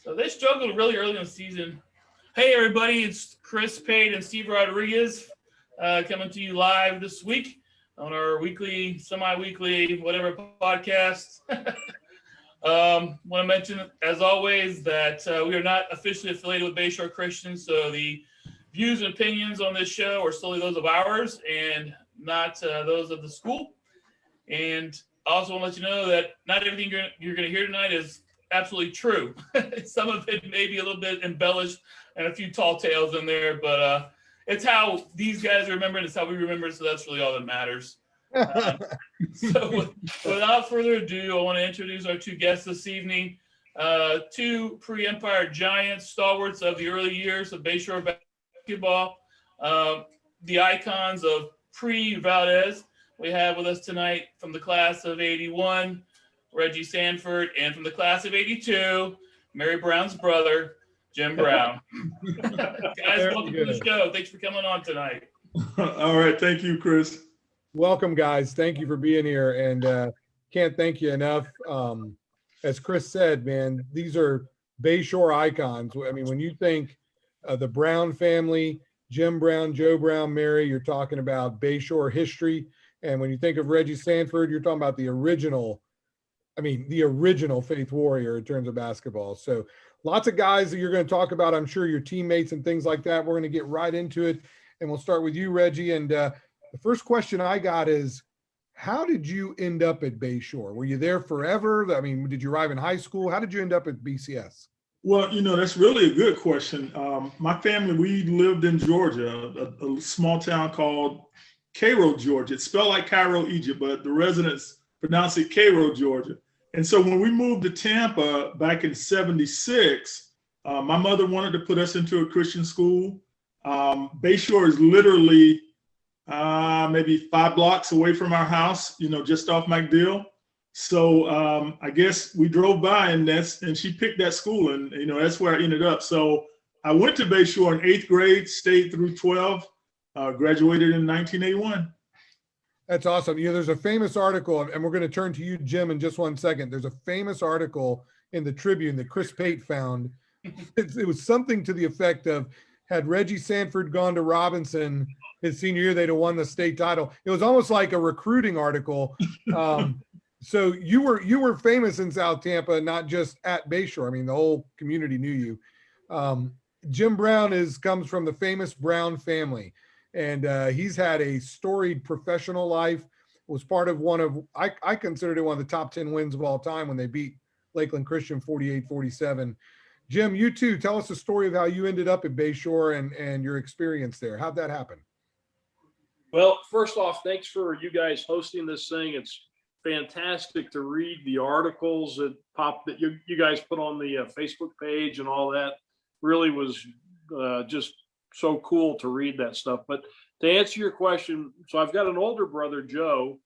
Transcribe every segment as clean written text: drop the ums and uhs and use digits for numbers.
So they struggled really early in the season. Hey, everybody, it's Chris Pate and Steve Rodriguez coming to you live this week on our weekly, semi-weekly, whatever podcast. Want to mention, as always, that we are not officially affiliated with Bayshore Christians, so the views and opinions on this show are solely those of ours and not those of the school. And I also want to let you know that not everything you're going to hear tonight is absolutely true. Some of it may be a little bit embellished and a few tall tales in there, but it's how these guys remember it. It's how we remember it, so that's really all that matters. So without further ado, I want to introduce our two guests this evening, two pre-Empire giants, stalwarts of the early years of Bayshore basketball, the icons of pre-Valdez. We have with us tonight from the class of 81, Reggie Sanford, and from the class of 82, Mary Brown's brother, Jim Brown. Guys, welcome to the show. Thanks for coming on tonight. All right. Thank you, Chris. Welcome, guys. Thank you for being here. And can't thank you enough. As Chris said, man, these are Bayshore icons. I mean, when you think the Brown family, Jim Brown, Joe Brown, Mary, you're talking about Bayshore history. And when you think of Reggie Sanford, you're talking about the original faith warrior in terms of basketball. So lots of guys that you're going to talk about, I'm sure your teammates and things like that. We're going to get right into it. And we'll start with you, Reggie. And the first question I got is, how did you end up at Bayshore? Were you there forever? I mean, did you arrive in high school? How did you end up at BCS? Well, that's really a good question. My family, we lived in Georgia, a small town called Cairo, Georgia. It's spelled like Cairo, Egypt, but the residents pronounce it Cairo, Georgia. And so when we moved to Tampa back in '76, my mother wanted to put us into a Christian school. Bayshore is literally maybe 5 blocks away from our house, just off MacDill. So I guess we drove by and she picked that school, and that's where I ended up. So I went to Bayshore in 8th grade, stayed through 12, graduated in 1981. That's awesome. There's a famous article, and we're going to turn to you, Jim, in just one second. There's a famous article in the Tribune that Chris Pate found. It was something to the effect of, had Reggie Sanford gone to Robinson his senior year, they'd have won the state title. It was almost like a recruiting article. So you were famous in South Tampa, not just at Bayshore. I mean, the whole community knew you. Jim Brown comes from the famous Brown family. And he's had a storied professional life, was part of I considered it one of the top 10 wins of all time when they beat Lakeland Christian 48-47. Jim, you too, tell us the story of how you ended up at Bayshore and your experience there. How'd that happen? Well, first off, thanks for you guys hosting this thing. It's fantastic to read the articles that you guys put on the Facebook page and all that. Really was just so cool to read that stuff. But to answer your question, so I've got an older brother, Joe,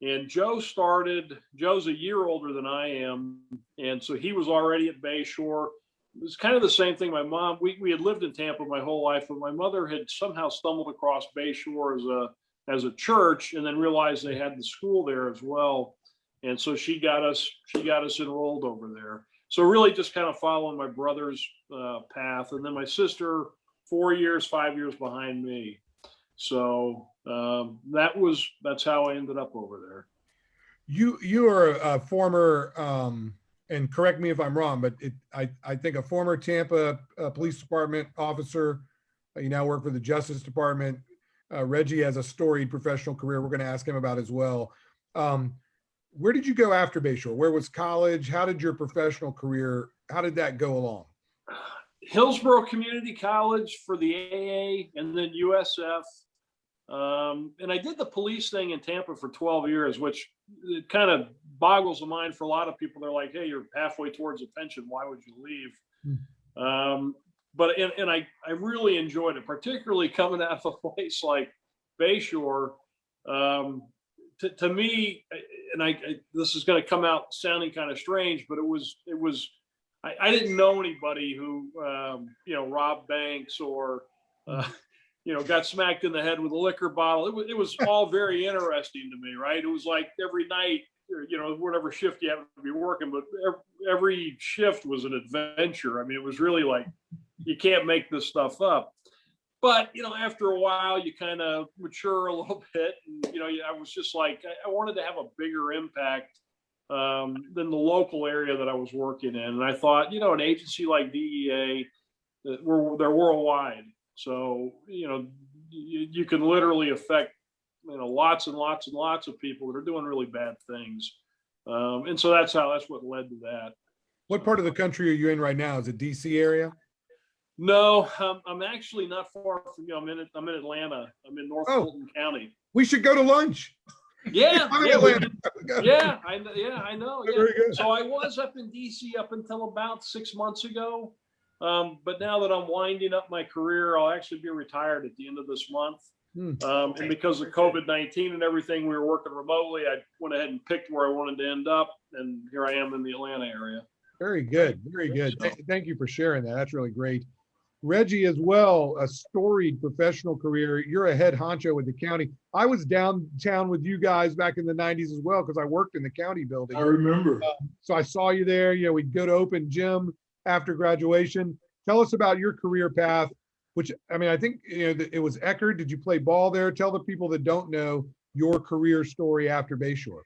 and Joe's a year older than I am. And so he was already at Bayshore. It was kind of the same thing. My mom, we had lived in Tampa my whole life, but my mother had somehow stumbled across Bayshore as a church, and then realized they had the school there as well. And so she got us enrolled over there. So really just kind of following my brother's path. And then my sister, 5 years behind me. So that's how I ended up over there. You are a former, and correct me if I'm wrong, but I think a former Tampa Police Department officer. You now work for the Justice Department. Reggie has a storied professional career we're going to ask him about as well. Where did you go after Bayshore? Where was college? How did your professional career, how did that go along? Hillsborough Community College for the AA, and then USF. And I did the police thing in Tampa for 12 years, which it kind of boggles the mind for a lot of people. They're like, hey, you're halfway towards a pension. Why would you leave? But I really enjoyed it, particularly coming out of a place like Bayshore. To me, and this is going to come out sounding kind of strange, but it was I didn't know anybody who robbed banks or got smacked in the head with a liquor bottle. It was all very interesting to me, right? It was like every night, whatever shift you happen to be working, but every shift was an adventure. I mean, it was really like, you can't make this stuff up. But, you know, after a while, you kind of mature a little bit. And, you know, I was just like, I wanted to have a bigger impact than the local area that I was working in. And I thought, you know, an agency like DEA, they're worldwide. So, you know, you can literally affect, you know, lots and lots and lots of people that are doing really bad things. And so that's what led to that. What part of the country are you in right now? Is it DC area? No, I'm actually not far from you. I'm in Atlanta. I'm in North Fulton County. We should go to lunch. Yeah, I'm in yeah, Atlanta. I know. Yeah. Very good. So I was up in DC up until about 6 months ago. But now that I'm winding up my career, I'll actually be retired at the end of this month. And because of COVID-19 and everything, we were working remotely. I went ahead and picked where I wanted to end up, and here I am in the Atlanta area. Very good. Very good. Thank you for sharing that. That's really great. Reggie, as well, a storied professional career. You're a head honcho with the county. I was downtown with you guys back in the 90s as well, because I worked in the county building. I remember. So I saw you there. You know, we'd go to open gym after graduation. Tell us about your career path, which, I mean, I think, you know, it was Eckerd. Did you play ball there? Tell the people that don't know your career story after Bayshore.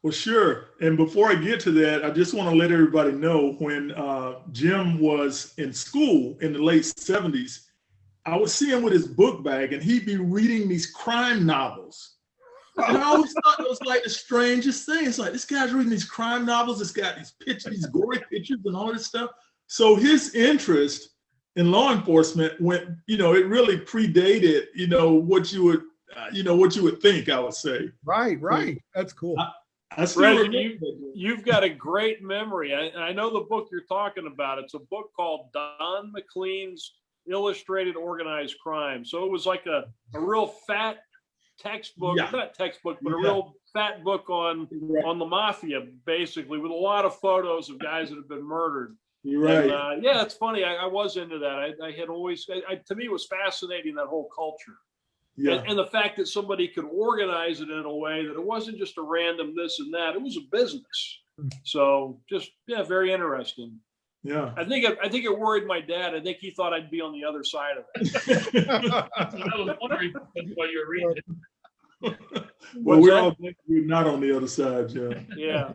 Well, sure. And before I get to that, I just want to let everybody know when Jim was in school in the late 70s, I would see him with his book bag and he'd be reading these crime novels. And I always thought it was like the strangest thing. It's like, this guy's reading these crime novels. It's got these pictures, these gory pictures and all this stuff. So his interest in law enforcement went, you know, it really predated, you know, what you would think, I would say. Right. That's cool. Reggie, you've got a great memory. I know the book you're talking about. It's a book called Don Mclean's Illustrated Organized Crime. So it was like a real fat textbook, not textbook, but a real fat book on the mafia, basically, with a lot of photos of guys that have been murdered. You're right. And, yeah, it's funny. I was into that. I had always, to me, it was fascinating, that whole culture. Yeah. And the fact that somebody could organize it in a way that it wasn't just a random this and that, it was a business. So just, yeah, very interesting. Yeah. I think it worried my dad. I think he thought I'd be on the other side of it. I was wondering why you were reading it. Well, we're not on the other side, Jim. Yeah.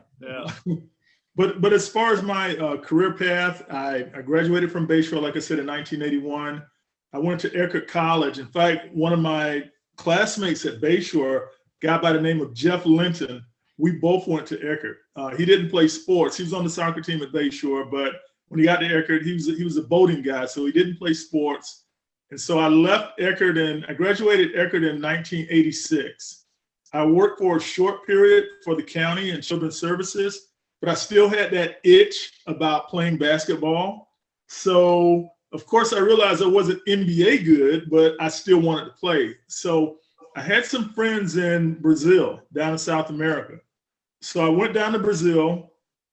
But as far as my career path, I graduated from Bayshore, like I said, in 1981. I went to Eckerd College. In fact, one of my classmates at Bayshore, a guy by the name of Jeff Linton, we both went to Eckerd. He didn't play sports. He was on the soccer team at Bayshore, but when he got to Eckerd, he was a boating guy, so he didn't play sports. And so I left Eckerd and I graduated Eckerd in 1986. I worked for a short period for the county and children's services, but I still had that itch about playing basketball. So of course, I realized I wasn't NBA good, but I still wanted to play. So I had some friends in Brazil, down in South America. So I went down to Brazil.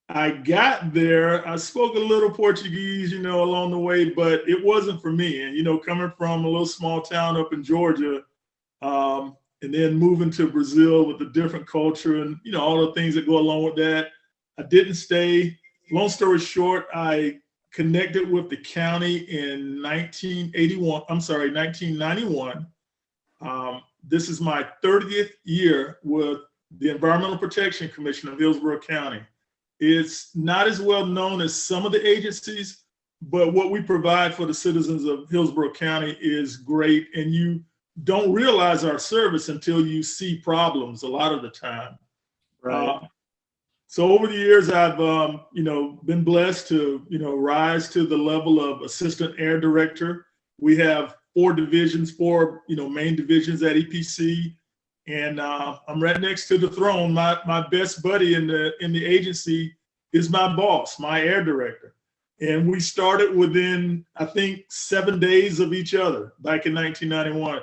I got there. I spoke a little Portuguese, you know, along the way, but it wasn't for me. And, you know, coming from a little small town up in Georgia, and then moving to Brazil with a different culture and, you know, all the things that go along with that, I didn't stay. Long story short, I connected with the county in 1991. This is my 30th year with the Environmental Protection Commission of Hillsborough County. It's not as well known as some of the agencies, but what we provide for the citizens of Hillsborough County is great. And you don't realize our service until you see problems a lot of the time. Right. So over the years, I've, you know, been blessed to, you know, rise to the level of assistant air director. We have 4 divisions, 4, you know, main divisions at EPC. And I'm right next to the throne. My best buddy in the agency is my boss, my air director. And we started within, I think, 7 days of each other back in 1991.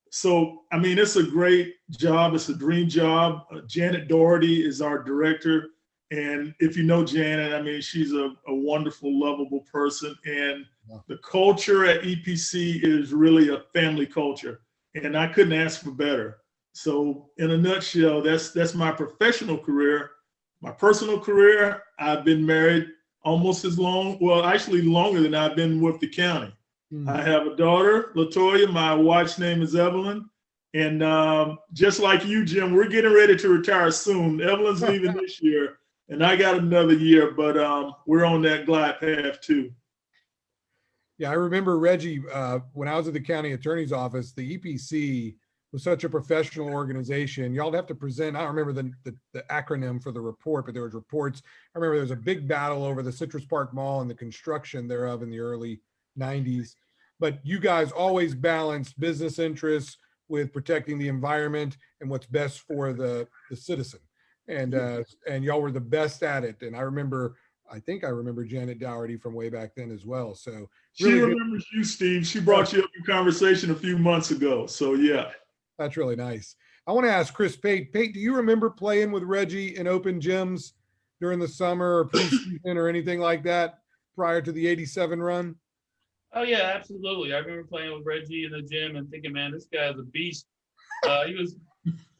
So, I mean, it's a great job. It's a dream job. Janet Doherty is our director. And if you know Janet, I mean, she's a wonderful, lovable person. And the culture at EPC is really a family culture. And I couldn't ask for better. So in a nutshell, that's my professional career. My personal career, I've been married almost as long, well, actually longer than I've been with the county. Hmm. I have a daughter, Latoya. My wife's name is Evelyn. And just like you, Jim, we're getting ready to retire soon. Evelyn's leaving this year, and I got another year, but we're on that glide path too. Yeah, I remember Reggie, when I was at the county attorney's office, the EPC was such a professional organization. Y'all have to present, I don't remember the acronym for the report, but there was reports. I remember there was a big battle over the Citrus Park Mall and the construction thereof in the early 90s. But you guys always balanced business interests with protecting the environment and what's best for the citizen. And y'all were the best at it. And I think I remember Janet Dougherty from way back then as well. So She really remembers you, Steve. She brought you up in conversation a few months ago. So yeah. That's really nice. I want to ask Chris Pate. Pate, do you remember playing with Reggie in open gyms during the summer or preseason or anything like that prior to the 87 run? Oh yeah, absolutely. I remember playing with Reggie in the gym and thinking, man, this guy's a beast. He was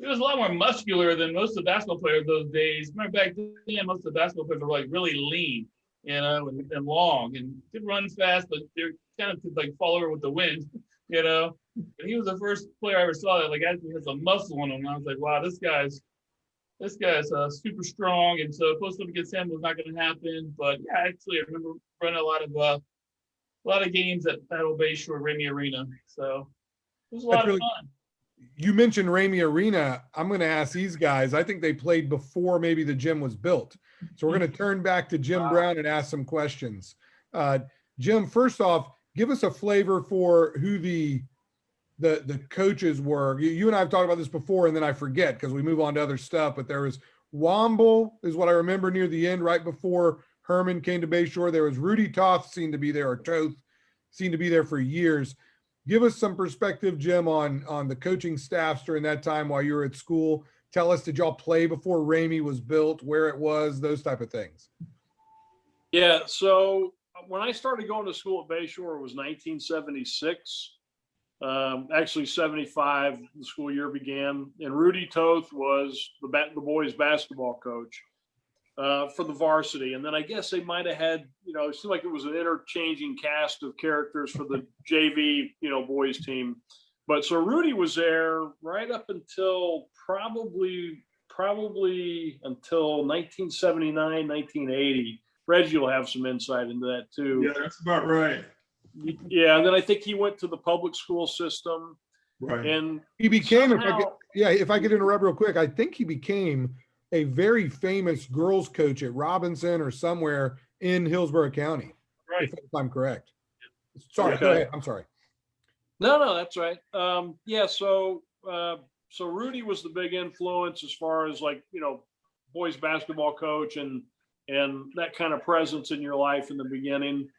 a lot more muscular than most of the basketball players those days. Remember back then, most of the basketball players were like really lean, and long and could run fast, but they're kind of could like fall over with the wind, And he was the first player I ever saw that like actually has a muscle on him. And I was like, wow, this guy's super strong. And so post up against him was not going to happen. But yeah, actually, I remember running a lot of games at Old Bayshore Ramey Arena. So it was a lot of fun. You mentioned Ramey Arena. I'm going to ask these guys. I think they played before maybe the gym was built. So we're going to turn back to Jim Brown and ask some questions. Jim, first off, give us a flavor for who the coaches were. You and I have talked about this before, and then I forget because we move on to other stuff. But there was Womble, is what I remember near the end, right before Herman came to Bayshore. There was Rudy Toth, seemed to be there, or Toth, seemed to be there for years. Give us some perspective, Jim, on the coaching staffs during that time while you were at school. Tell us, did y'all play before Ramey was built, where it was, those type of things? Yeah, so when I started going to school at Bayshore, it was 1976. Actually 75, the school year began, and Rudy Toth was the boys basketball coach for the varsity. And then I guess they might have had, it seemed like it was an interchanging cast of characters for the JV, boys team. But so Rudy was there right up until probably until 1979, 1980. Reggie will have some insight into that too. Yeah, that's about right. Yeah, and then I think he went to the public school system. Right. And he became, if I could interrupt real quick, I think he became a very famous girls coach at Robinson or somewhere in Hillsborough County. Right. If I'm correct. Sorry, Okay. Go ahead. I'm sorry. No, that's right. Yeah, so Rudy was the big influence as far as boys basketball coach and that kind of presence in your life in the beginning.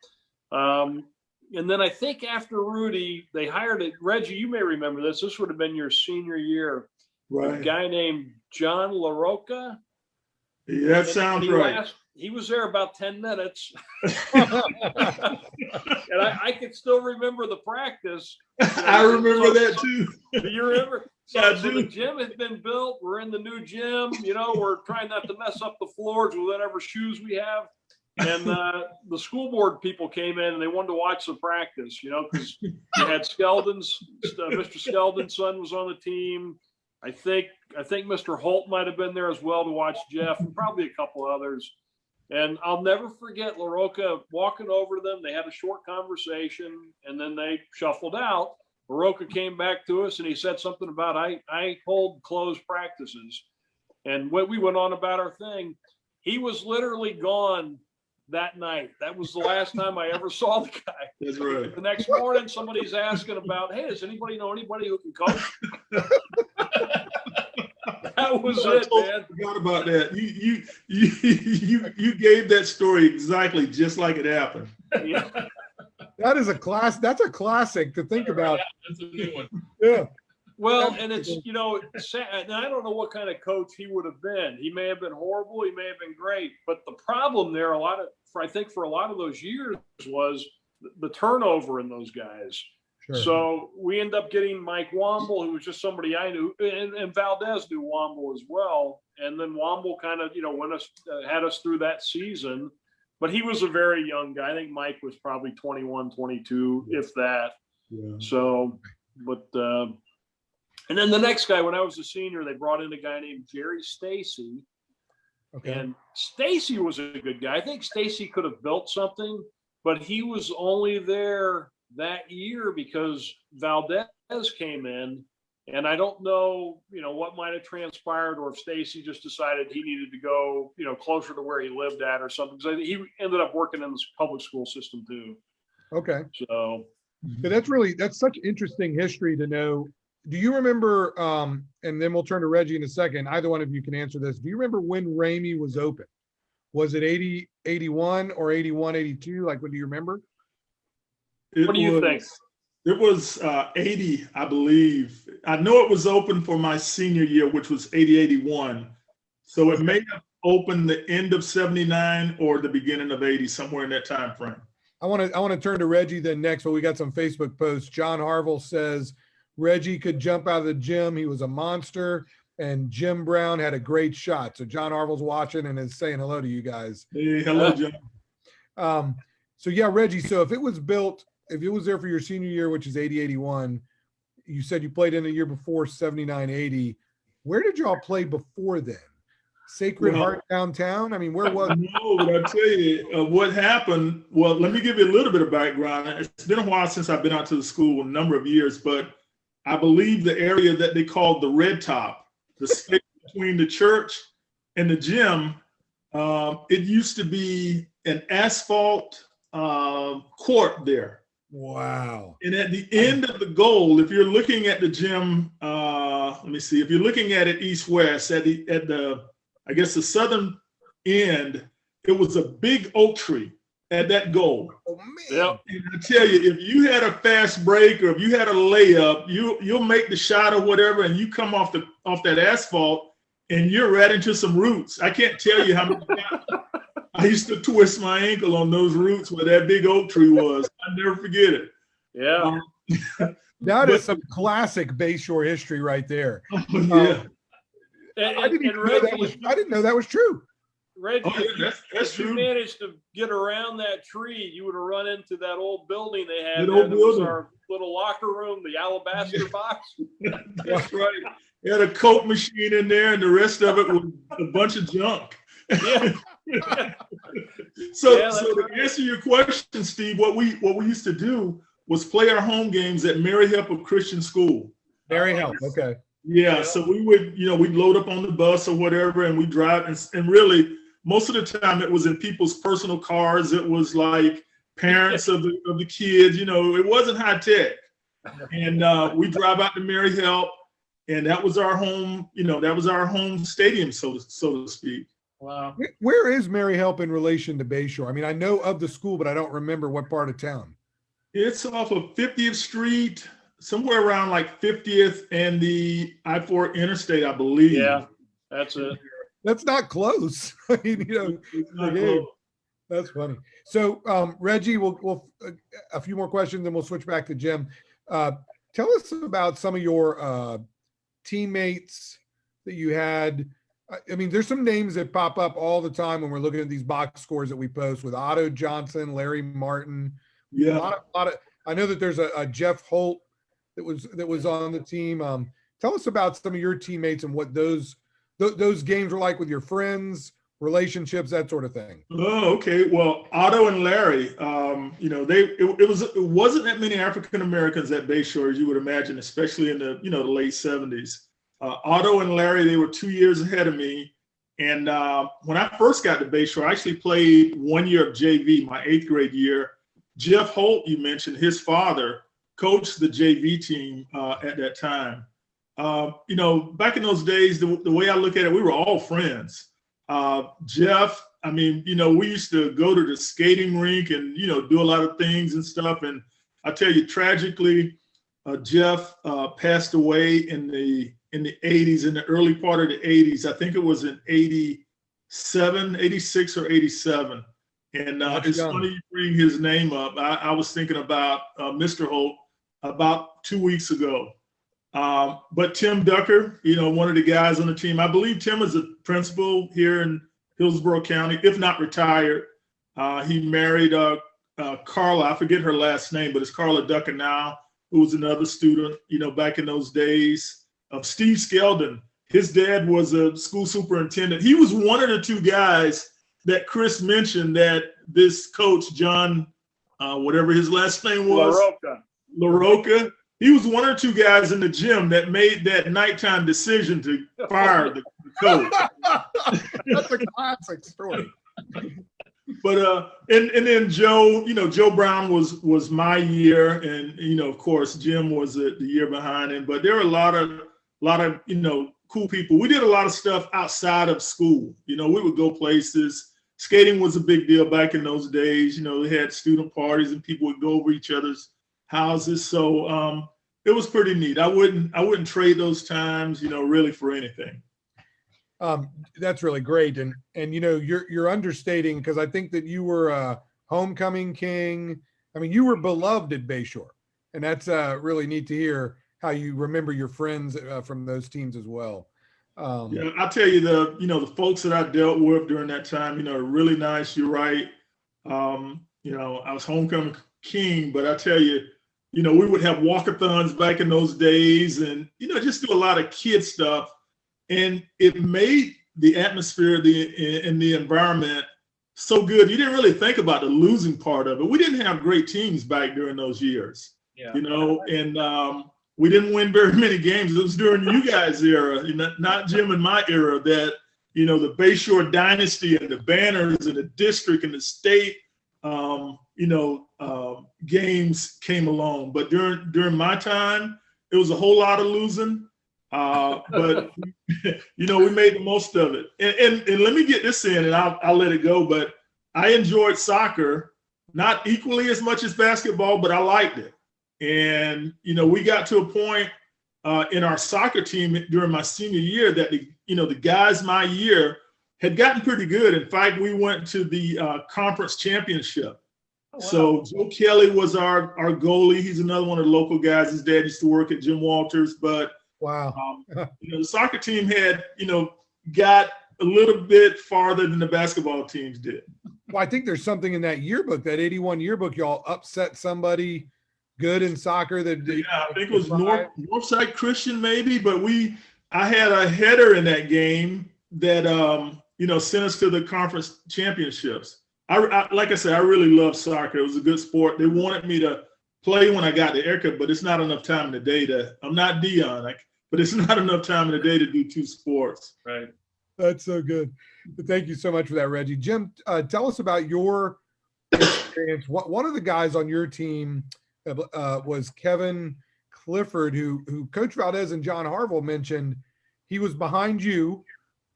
And then I think after Rudy, they hired Reggie, you may remember this. This would have been your senior year. Right. A guy named John LaRocca. Yeah, that sounds right. He was there about 10 minutes. And I can still remember the practice. I remember that too. Do you remember? I So do. the gym has been built. We're in the new gym. We're trying not to mess up the floors with whatever shoes we have. And the school board people came in and they wanted to watch the practice, because you had Mr. Skeldon's son was on the team. I think Mr. Holt might have been there as well to watch Jeff and probably a couple others. And I'll never forget LaRocca walking over to them. They had a short conversation and then they shuffled out. LaRocca came back to us and he said something about, I hold closed practices. And when we went on about our thing, he was literally gone that night. That was the last time I ever saw the guy. That's right. The next morning, somebody's asking about, hey, does anybody know anybody who can coach? That was it, man. I forgot about that. You gave that story exactly just like it happened. Yeah. That's a classic to think about. That's a new one. Yeah. Well, and it's, sad. And I don't know what kind of coach he would have been. He may have been horrible. He may have been great. But the problem there, I think for a lot of those years was the turnover in those guys. Sure. So we end up getting Mike Womble, who was just somebody I knew, and Valdez knew Womble as well. And then Womble kind of, had us through that season. but he was a very young guy. I think Mike was probably 21, 22, if that. Yeah. So, but, and then the next guy, when I was a senior, they brought in a guy named Jerry Stacy. Okay. And Stacy was a good guy. I think Stacy could have built something, but he was only there that year because Valdez came in. And I don't know, what might have transpired, or if Stacy just decided he needed to go, closer to where he lived at or something. So he ended up working in the public school system too. Okay. So that's such interesting history to know. Do you remember, and then we'll turn to Reggie in a second, either one of you can answer this. Do you remember when Ramey was open? Was it 80, 81 or 81, 82? Like, what do you remember? What do you think? It was 80, I believe. I know it was open for my senior year, which was 80, 81. So it may have opened the end of 79 or the beginning of 80, somewhere in that time frame. I want to turn to Reggie then next, but we got some Facebook posts. John Harville says Reggie could jump out of the gym. He was a monster, and Jim Brown had a great shot. So John Harville's watching and is saying hello to you guys. Hey, hello, John. So yeah, Reggie. So if it was there for your senior year, which is 80, 81, you said you played in the year before 79, 80. Where did y'all play before then? Sacred Heart downtown? I mean, where was it? No, but I tell you what happened. Well, let me give you a little bit of background. It's been a while since I've been out to the school, a number of years, but I believe the area that they called the Red Top, the space between the church and the gym, it used to be an asphalt court there. Wow. And at the end of the goal, if you're looking at the gym, let me see, if you're looking at it east-west, at the I guess the southern end, it was a big oak tree at that goal. Oh man. Yep. And I tell you, if you had a fast break or if you had a layup, you'll make the shot or whatever, and you come off that asphalt and you're right into some roots. I can't tell you how many times I used to twist my ankle on those roots where that big oak tree was. I never forget it. Yeah. That is some classic Bayshore history right there. Yeah. I didn't know that was true. Reggie, Oh, yeah, that's if you true. managed to get around that tree, you would have run into that old building they had. That There. old That was building. our little locker room, the alabaster box. That's right. They had a Coke machine in there, and the rest of it was a bunch of junk. Yeah. So, Yeah, that's to right. answer your question, Steve, what we used to do was play our home games at Mary Help Christian School. Very helpful. Okay. Yeah, so we would, we'd load up on the bus or whatever, and we drive, and really, most of the time it was in people's personal cars. It was like parents of the kids. It wasn't high tech, and we drive out to Mary Help, and that was our home. That was our home stadium, so to speak. Wow. Where is Mary Help in relation to Bayshore? I mean, I know of the school, but I don't remember what part of town. It's off of 50th Street, somewhere around like 50th and the I-4 interstate, I believe. Yeah, that's it. That's not close. I mean, It's not the close. game. That's funny. So, Reggie, we'll a few more questions, then we'll switch back to Jim. Tell us about some of your teammates that you had. I mean, there's some names that pop up all the time when we're looking at these box scores that we post with Otto Johnson, Larry Martin. Yeah. A lot of. I know that there's a Jeff Holt that was on the team. Tell us about some of your teammates and what those games were like with your friends, relationships, that sort of thing. Oh, okay. Well, Otto and Larry, it wasn't that many African Americans at Bayshore, as you would imagine, especially in the the late 70s. Otto and Larry, they were 2 years ahead of me. And when I first got to Bayshore, I actually played 1 year of JV, my 8th grade year. Jeff Holt, you mentioned, his father coached the JV team at that time. Back in those days, the way I look at it, we were all friends. Jeff, I mean, we used to go to the skating rink and, do a lot of things and stuff. And I tell you, tragically, Jeff passed away in the 80s, in the early part of the 80s. I think it was in 87, 86 or 87. And it's funny you bring his name up. I was thinking about Mr. Holt about 2 weeks ago. But Tim Ducker, one of the guys on the team, I believe Tim is a principal here in Hillsborough County, if not retired. He married Carla. I forget her last name, but it's Carla Duckenau, who was another student, back in those days. Steve Skeldon, his dad was a school superintendent. He was one of the two guys that Chris mentioned that this coach, John, whatever his last name was, LaRocca, he was one or two guys in the gym that made that nighttime decision to fire the coach. That's a classic story. But and then Joe, Joe Brown was my year, and of course Jim was the year behind him. But there were a lot of cool people. We did a lot of stuff outside of school. We would go places. Skating was a big deal back in those days. They had student parties and people would go over each other's houses. So it was pretty neat. I wouldn't trade those times, really for anything. That's really great. And you're understating, because I think that you were a homecoming king. I mean, you were beloved at Bayshore, and that's really neat to hear how you remember your friends from those teams as well. Yeah, I'll tell you the folks that I dealt with during that time, are really nice. You're right. I was homecoming king, but I tell you, we would have walkathons back in those days, and just do a lot of kid stuff, and it made the atmosphere and the environment so good. You didn't really think about the losing part of it. We didn't have great teams back during those years, and we didn't win very many games. It was during you guys' era, not Jim and my era, that the Bayshore dynasty and the banners and the district and the state games came along. But during my time, it was a whole lot of losing. But we made the most of it. And let me get this in, and I'll let it go. But I enjoyed soccer, not equally as much as basketball, but I liked it. And we got to a point in our soccer team during my senior year that the guys my year had gotten pretty good. In fact, we went to the conference championship. Oh, wow. So Joe Kelly was our goalie. He's another one of the local guys. His dad used to work at Jim Walters. But wow, the soccer team had got a little bit farther than the basketball teams did. Well, I think there's something in that yearbook, that 81 yearbook. Y'all upset somebody good in soccer. I think it was Northside Christian maybe, but I had a header in that game that sent us to the conference championships. I like I said, I really love soccer. It was a good sport. They wanted me to play when I got to Erica, but it's not enough time in the day I'm not Dion, but it's not enough time in the day to do two sports. Right. That's so good. Thank you so much for that, Reggie. Jim, tell us about your experience. One of the guys on your team was Kevin Clifford, who Coach Valdez and John Harville mentioned. He was behind you,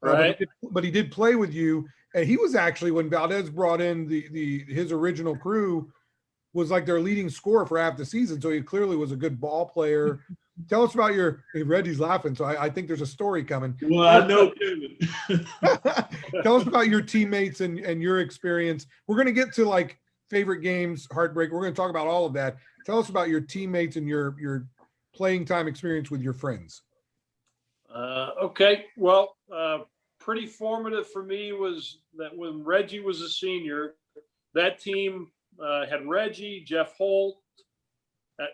right? But he did play with you, and he was actually, when Valdez brought in his original crew, was like their leading scorer for half the season. So he clearly was a good ball player. Tell us about Reggie's laughing, so I think there's a story coming. Well, I know Kevin. Tell us about your teammates and your experience. We're going to get to like favorite games, heartbreak. We're going to talk about all of that. Tell us about your teammates and your playing time experience with your friends. Okay. Well, pretty formative for me was that when Reggie was a senior, that team had Reggie, Jeff Holt,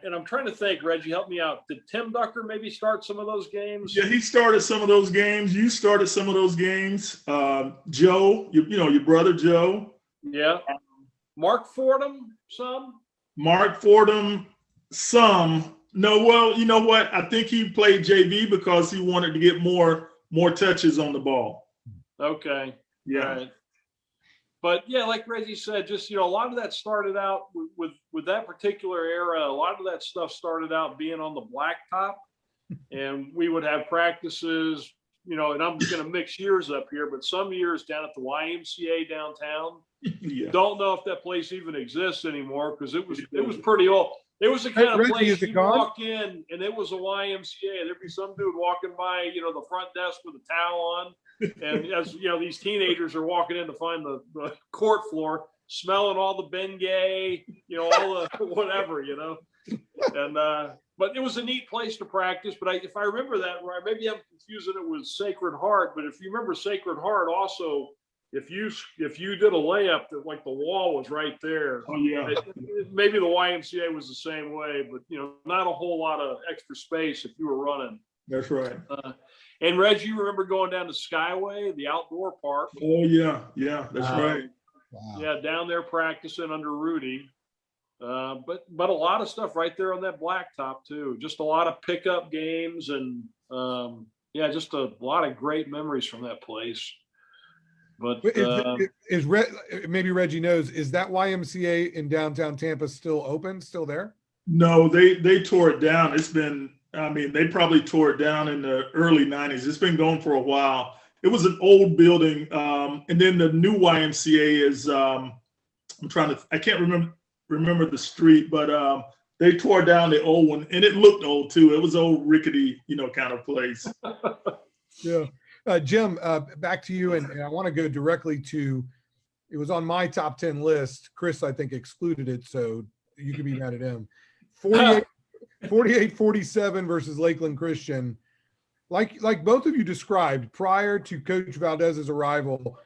and I'm trying to think, Reggie, help me out. Did Tim Ducker maybe start some of those games? Yeah, he started some of those games. You started some of those games. Joe, your brother Joe. Yeah. Mark Fordham, some? Mark Fordham, some. No, well, you know what? I think he played JV because he wanted to get more touches on the ball. Okay. Yeah. Right. But yeah, like Reggie said, just, a lot of that started out with that particular era. A lot of that stuff started out being on the blacktop, and we would have practices, and I'm going to mix years up here, but some years down at the YMCA downtown. Yeah. Don't know if that place even exists anymore, because it was pretty old. It was the kind of place you walk in and it was a YMCA. There'd be some dude walking by, the front desk with a towel on. And as these teenagers are walking in to find the court floor, smelling all the Bengay, all the whatever, And but it was a neat place to practice. But if I remember that right, maybe I'm confusing it with Sacred Heart. But if you remember, Sacred Heart also if you did a layup that like the wall was right there. Oh yeah. Maybe the YMCA was the same way, but not a whole lot of extra space if you were running. That's right. And Reggie, you remember going down to Skyway, the outdoor park? Oh yeah, that's right. Wow. Yeah, down there practicing under Rudy. But a lot of stuff right there on that blacktop too. Just a lot of pickup games and just a lot of great memories from that place. But maybe Reggie knows, is that YMCA in downtown Tampa still open, still there? No, they tore it down. It's been, they probably tore it down in the early 90s. It's been going for a while. It was an old building. And then the new YMCA is, I can't remember the street, but they tore down the old one and it looked old too. It was old rickety, kind of place. Yeah. Jim, back to you. And I want to go directly to, it was on my top 10 list. Chris, I think, excluded it, so you could be mad at him. 48-47 versus Lakeland Christian. Like both of you described, prior to Coach Valdez's arrival,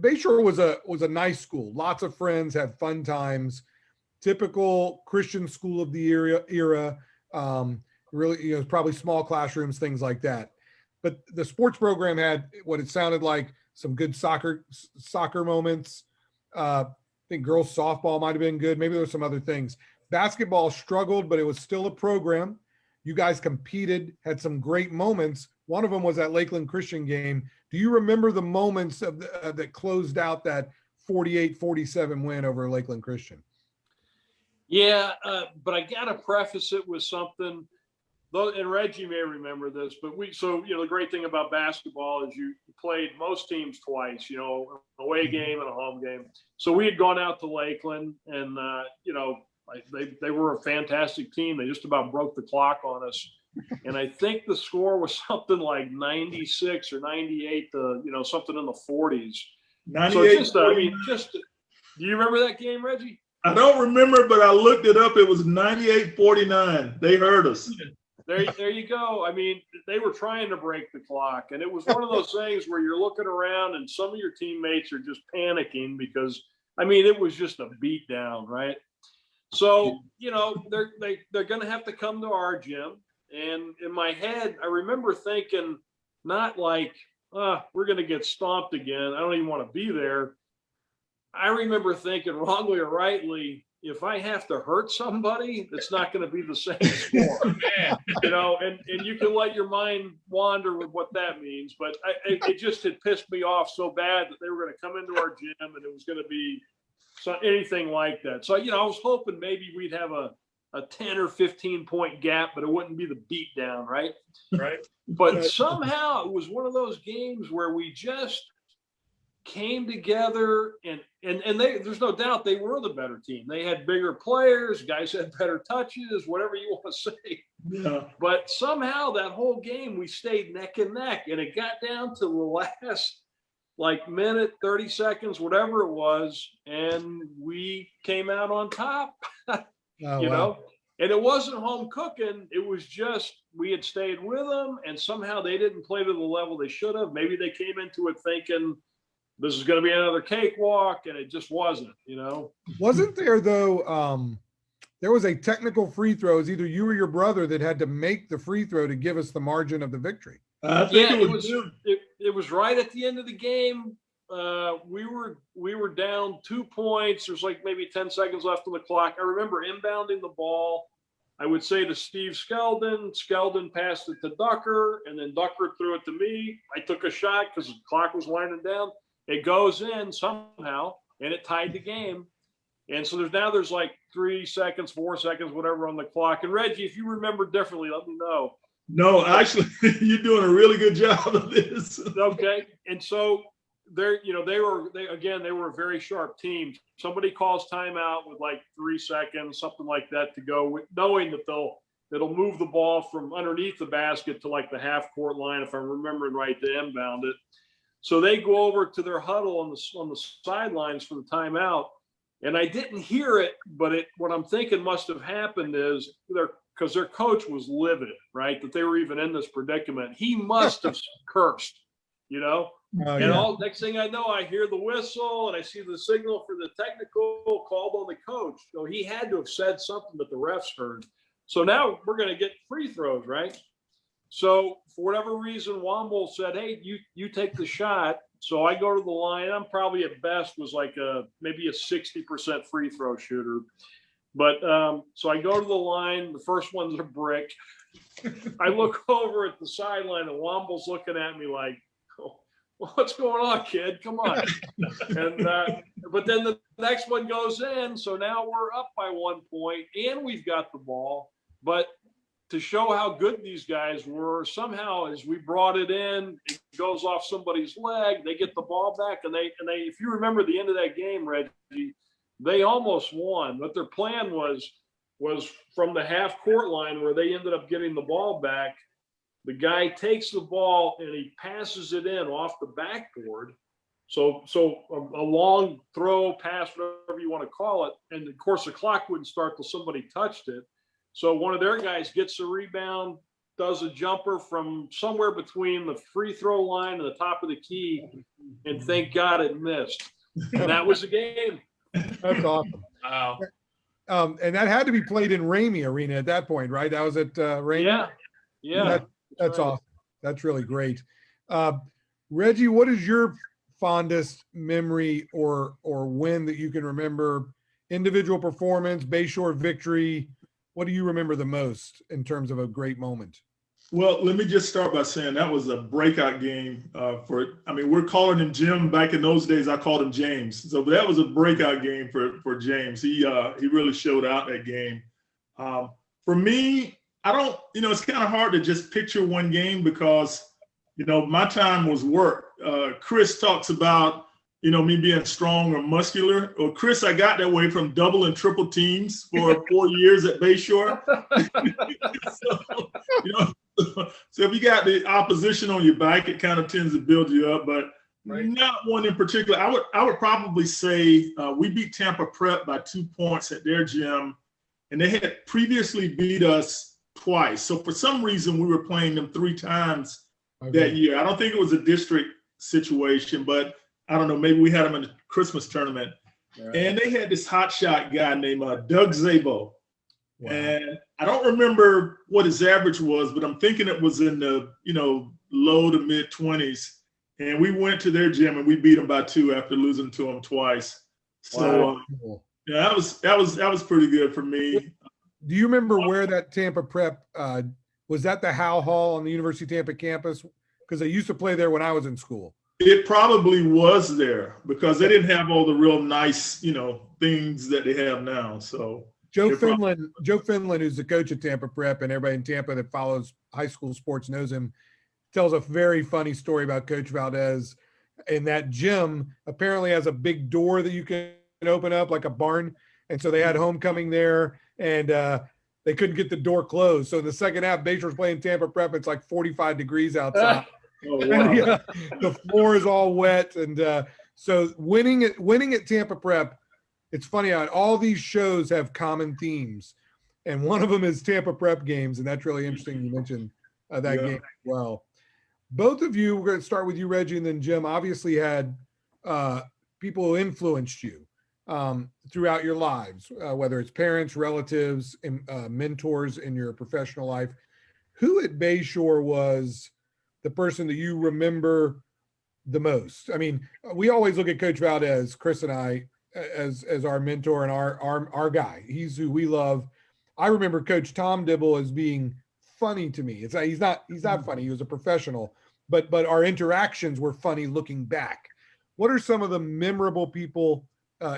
Bayshore was a nice school. Lots of friends, had fun times. Typical Christian school of the era. Really, probably small classrooms, things like that. But the sports program had what it sounded like some good soccer moments. I think girls softball might have been good. Maybe there were some other things. Basketball struggled, but it was still a program. You guys competed, had some great moments. One of them was that Lakeland Christian game. Do you remember the moments that closed out that 48-47 win over Lakeland Christian? Yeah, but I got to preface it with something. And Reggie may remember this, but the great thing about basketball is you played most teams twice, away game and a home game. So we had gone out to Lakeland and, they were a fantastic team. They just about broke the clock on us. And I think the score was something like 96 or 98 to, something in the 40s. 98. So do you remember that game, Reggie? I don't remember, but I looked it up. It was 98-49. They heard us. There you go. They were trying to break the clock, and it was one of those things where you're looking around and some of your teammates are just panicking because, it was just a beat down, right? So, they're going to have to come to our gym. And in my head, I remember thinking, not like, we're going to get stomped again. I don't even want to be there. I remember thinking, wrongly or rightly, if I have to hurt somebody, it's not going to be the same score, and you can let your mind wander with what that means. But it just had pissed me off so bad that they were going to come into our gym and it was going to be anything like that. So, I was hoping maybe we'd have a 10 or 15 point gap, but it wouldn't be the beat down. Right. But somehow it was one of those games where we just came together and there's no doubt they were the better team. They had bigger players, guys had better touches, whatever you want to say. Yeah. But somehow that whole game we stayed neck and neck, and it got down to the last minute, 30 seconds, whatever it was, and we came out on top. Wow. And it wasn't home cooking. It was just we had stayed with them, and somehow they didn't play to the level they should have. Maybe they came into it thinking this is going to be another cakewalk, and it just wasn't, Wasn't there, though, there was a technical free throw. It was either you or your brother that had to make the free throw to give us the margin of the victory. It was right at the end of the game. We were down 2 points. There's maybe 10 seconds left on the clock. I remember inbounding the ball. I would say to Steve Skeldon. Skeldon passed it to Ducker, and then Ducker threw it to me. I took a shot because the clock was winding down. It goes in somehow, and it tied the game. And so there's 3 seconds, 4 seconds, whatever on the clock. And Reggie, if you remember differently, let me know. No, actually, you're doing a really good job of this. Okay. And so they were a very sharp team. Somebody calls timeout with 3 seconds, something like that to go, knowing that it'll move the ball from underneath the basket to the half court line, if I'm remembering right, to inbound it. So they go over to their huddle on the sidelines for the timeout, and I didn't hear it, but what I'm thinking must have happened is because their coach was livid, right, that they were even in this predicament. He must have cursed, Oh, And yeah. all next thing I know, I hear the whistle and I see the signal for the technical called on the coach. So he had to have said something that the refs heard. So now we're going to get free throws, right? So for whatever reason, Womble said, "Hey, you take the shot." So I go to the line. I'm probably at best was like maybe a 60% free throw shooter. But so I go to the line. The first one's a brick. I look over at the sideline and Womble's looking at me like, "Oh, what's going on, kid? Come on." And but then the next one goes in. So now we're up by 1 point and we've got the ball. But to show how good these guys were, somehow as we brought it in, it goes off somebody's leg. They get the ball back, and they. If you remember the end of that game, Reggie, they almost won. But their plan was from the half court line where they ended up getting the ball back. The guy takes the ball and he passes it in off the backboard. So a long throw, pass, whatever you want to call it. And of course, the clock wouldn't start till somebody touched it. So one of their guys gets the rebound, does a jumper from somewhere between the free throw line and the top of the key, and thank God it missed. And that was the game. That's awesome. Wow. And that had to be played in Ramey Arena at that point, right? That was at Ramey? Yeah. That's right. awesome. That's really great. Reggie, what is your fondest memory or win that you can remember? Individual performance, Bayshore victory. What do you remember the most in terms of a great moment? Well, let me just start by saying that was a breakout game we're calling him Jim. Back in those days, I called him James. So that was a breakout game for James. He really showed out that game. For me, it's kind of hard to just picture one game because, my time was work. Chris talks about, me being strong or muscular. Or Chris, I got that way from double and triple teams for 4 years at Bayshore. So if you got the opposition on your back, it kind of tends to build you up, but not one in particular. I would probably say we beat Tampa Prep by 2 points at their gym, and they had previously beat us twice. So for some reason, we were playing them 3 times that year. I don't think it was a district situation, but I don't know, maybe we had them in the Christmas tournament. Right. And they had this hotshot guy named Doug Szabo. Wow. And I don't remember what his average was, but I'm thinking it was in the, low to mid 20s. And we went to their gym and we beat them by 2 after losing to them twice. So that was pretty good for me. Do you remember where that Tampa Prep, was that the Howe Hall on the University of Tampa campus? Because they used to play there when I was in school. It probably was there because they didn't have all the real nice, things that they have now. So Joe Finland, who's the coach at Tampa Prep, and everybody in Tampa that follows high school sports knows him, tells a very funny story about Coach Valdez. And that gym apparently has a big door that you can open up like a barn. And so they had homecoming there, and they couldn't get the door closed. So in the second half, Bayshore's playing Tampa Prep. It's like 45 degrees outside. Oh, wow. The floor is all wet. And so winning at Tampa Prep, it's funny how all these shows have common themes. And one of them is Tampa Prep games. And that's really interesting. You mentioned that game as well. Both of you, we're going to start with you, Reggie, and then Jim, obviously had people who influenced you throughout your lives, whether it's parents, relatives, and mentors in your professional life. Who at Bayshore was the person that you remember the most? I mean, we always look at Coach Valdez, Chris and I, as our mentor and our guy. He's who we love. I remember Coach Tom Dibble as being funny to me. He's not funny. He was a professional, but our interactions were funny looking back. What are some of the memorable people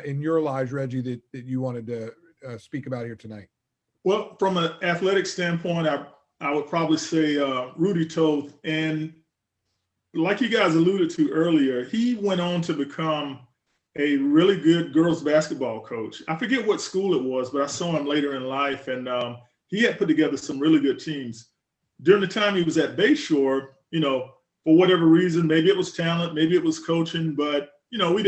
in your lives, Reggie, that you wanted to speak about here tonight? Well, from an athletic standpoint, I would probably say Rudy Toth. And like you guys alluded to earlier, he went on to become a really good girls basketball coach. I forget what school it was, but I saw him later in life, and he had put together some really good teams. During the time he was at Bayshore, for whatever reason, maybe it was talent, maybe it was coaching, but we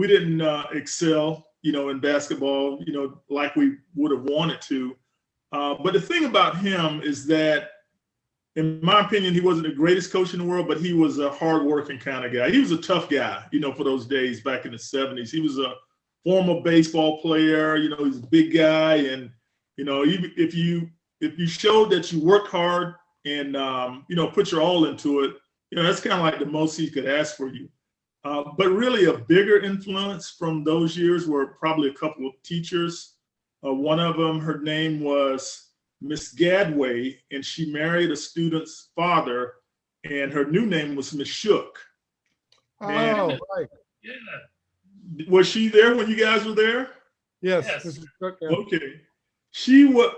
didn't excel, in basketball, like we would have wanted to. But the thing about him is that in my opinion, he wasn't the greatest coach in the world, but he was a hardworking kind of guy. He was a tough guy, for those days back in the 70s. He was a former baseball player. He's a big guy, and even if you showed that you worked hard and put your all into it, that's kind of like the most he could ask for you. But really, a bigger influence from those years were probably a couple of teachers. One of them, her name was Miss Gadway, and she married a student's father, and her new name was Miss Shook. Oh, right. Yeah. Was she there when you guys were there? Yes. Yes. This is Shook, yeah. Okay.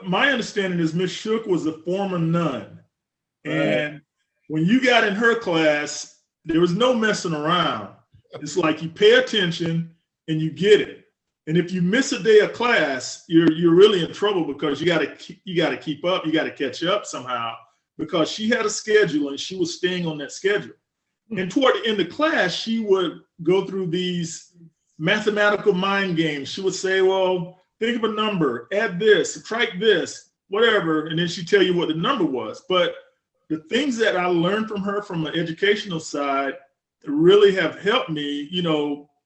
My understanding is Miss Shook was a former nun. And when you got in her class, there was no messing around. It's like you pay attention and you get it. And if you miss a day of class, you're really in trouble, because you got to keep up, you got to catch up somehow, because she had a schedule and she was staying on that schedule. And toward the end of class, she would go through these mathematical mind games. She would say, well, think of a number, add this, subtract this, whatever, and then she'd tell you what the number was. But the things that I learned from her from an educational side really have helped me,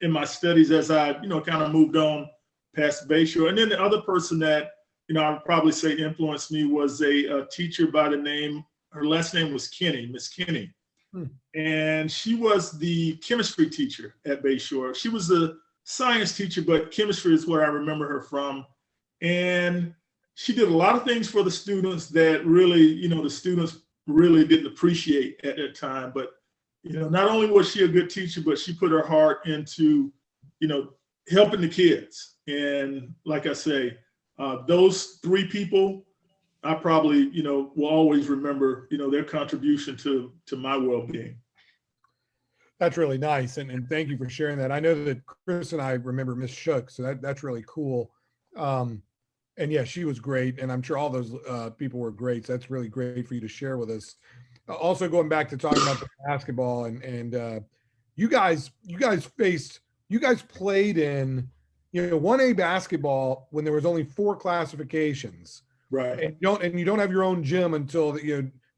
in my studies as I, kind of moved on past Bayshore. And then the other person that, I would probably say influenced me was a teacher by the name, her last name was Kinney, Miss Kinney. And she was the chemistry teacher at Bayshore. She was a science teacher, but chemistry is where I remember her from. And she did a lot of things for the students that really, the students really didn't appreciate at that time. But not only was she a good teacher, but she put her heart into, helping the kids. And like I say, those three people, I probably, will always remember, their contribution to my well-being. That's really nice. And thank you for sharing that. I know that Chris and I remember Miss Shook, so that's really cool. And yeah, she was great. And I'm sure all those people were great. So that's really great for you to share with us. Also going back to talking about the basketball and you guys played in 1A basketball when there was only 4 classifications, Right. And you don't have your own gym until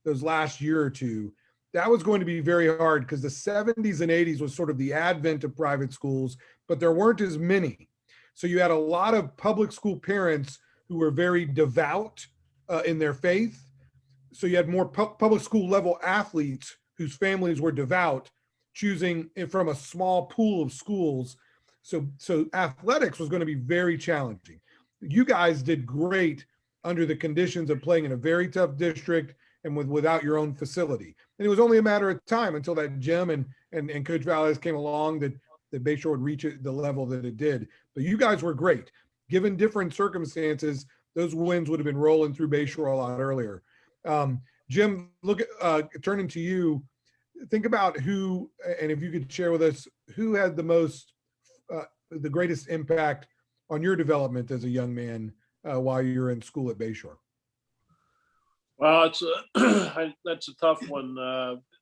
those last year or two. That was going to be very hard because the 70s and 80s was sort of the advent of private schools, but there weren't as many. So you had a lot of public school parents who were very devout in their faith. So you had more public school level athletes whose families were devout, choosing from a small pool of schools. So athletics was going to be very challenging. You guys did great under the conditions of playing in a very tough district and without your own facility. And it was only a matter of time until that gym and Coach Valles came along that Bayshore would reach the level that it did. But you guys were great. Given different circumstances, those wins would have been rolling through Bayshore a lot earlier. Jim, turning to you, think about who, and if you could share with us, who had the greatest impact on your development as a young man while you were in school at Bayshore? Well, that's a tough one.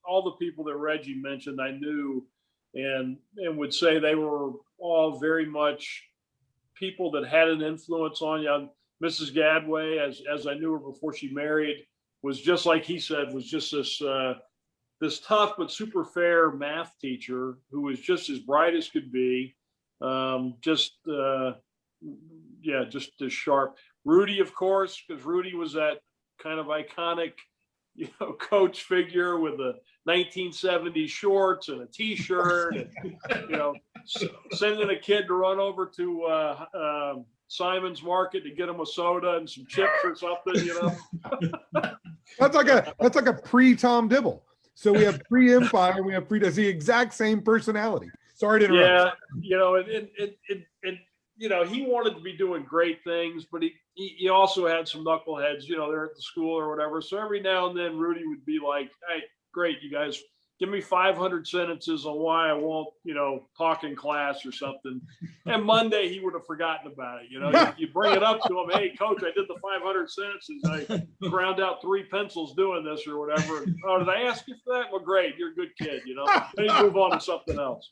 All the people that Reggie mentioned, I knew and would say they were all very much people that had an influence on you. Mrs. Gadway, as I knew her before she married, was just like he said, was just this tough but super fair math teacher who was just as bright as could be. Just as sharp. Rudy, of course, because Rudy was that kind of iconic, coach figure with the 1970s shorts and a t-shirt and, sending a kid to run over to Simon's Market to get him a soda and some chips or something, That's like a pre-Tom Dibble. So we have pre-Empire, we have that's the exact same personality. Sorry to interrupt. Yeah, he wanted to be doing great things, but he also had some knuckleheads, they're at the school or whatever. So every now and then Rudy would be like, hey, great, you guys give me 500 sentences on why I won't, talk in class or something. And Monday he would have forgotten about it. You bring it up to him, hey, coach, I did the 500 sentences. I ground out 3 pencils doing this or whatever. And, oh, did I ask you for that? Well, great, you're a good kid, Then you move on to something else.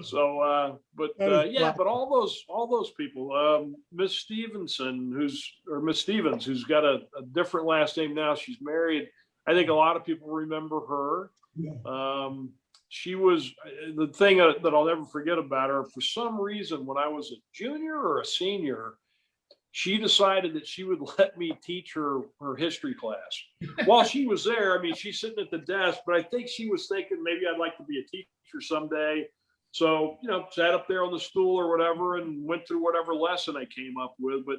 So, That is but all those people, Miss Stevens, who's got a different last name now. She's married. I think a lot of people remember her. Yeah. She was the thing that I'll never forget about her. For some reason, when I was a junior or a senior, she decided that she would let me teach her history class. While she was there, I mean, she's sitting at the desk, but I think she was thinking maybe I'd like to be a teacher someday. So, sat up there on the stool or whatever and went through whatever lesson I came up with. But,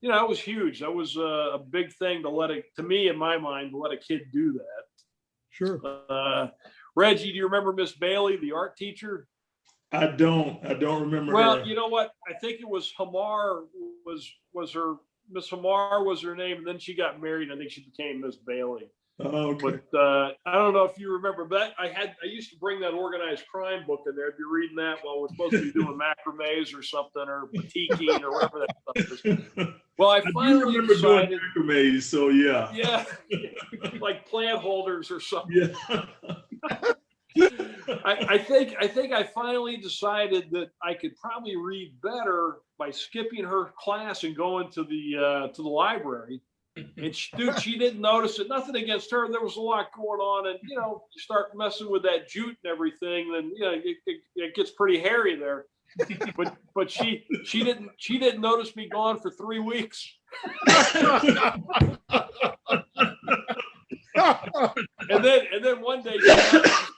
that was huge. That was a big thing to me, in my mind, to let a kid do that. Sure. Reggie, do you remember Miss Bailey, the art teacher? I don't remember Well, her. you know what? I think it was Hamar was her, Miss Hamar was her name, and then she got married. I think she became Miss Bailey. Oh, okay. But I don't know if you remember, but I used to bring that organized crime book in there. I'd be reading that while we're supposed to be doing macrames or something, or batiking or whatever that stuff is. Well, I finally remember decided, doing macrames, so yeah. yeah, like plant holders or something. Yeah. I think I finally decided that I could probably read better by skipping her class and going to the library. And she didn't notice it. Nothing against her. There was a lot going on, and you start messing with that jute and everything, then it gets pretty hairy there. But she didn't notice me gone for 3 weeks. And then one day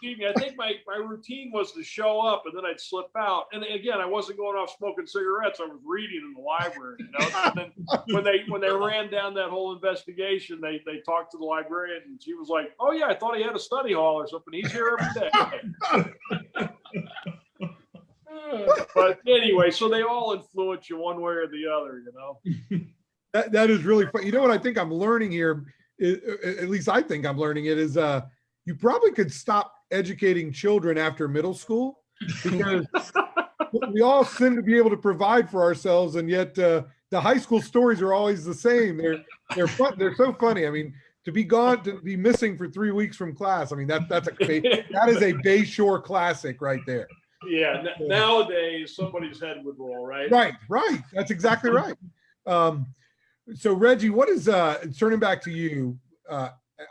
she me. I think my routine was to show up and then I'd slip out. And again, I wasn't going off smoking cigarettes. I was reading in the library. And then when they ran down that whole investigation, they talked to the librarian and she was like, "Oh yeah, I thought he had a study hall or something. He's here every day." But anyway, so they all influence you one way or the other, That is really fun. You know what I think I'm learning here, at least I think I'm learning it, is you probably could stop educating children after middle school, because we all seem to be able to provide for ourselves, and yet the high school stories are always the same. They're fun. They're so funny. I mean, to be missing for 3 weeks from class. I mean, that is a Bayshore classic right there. Yeah. Nowadays, somebody's head would roll, right? Right. That's exactly right. So Reggie, what is turning back to you?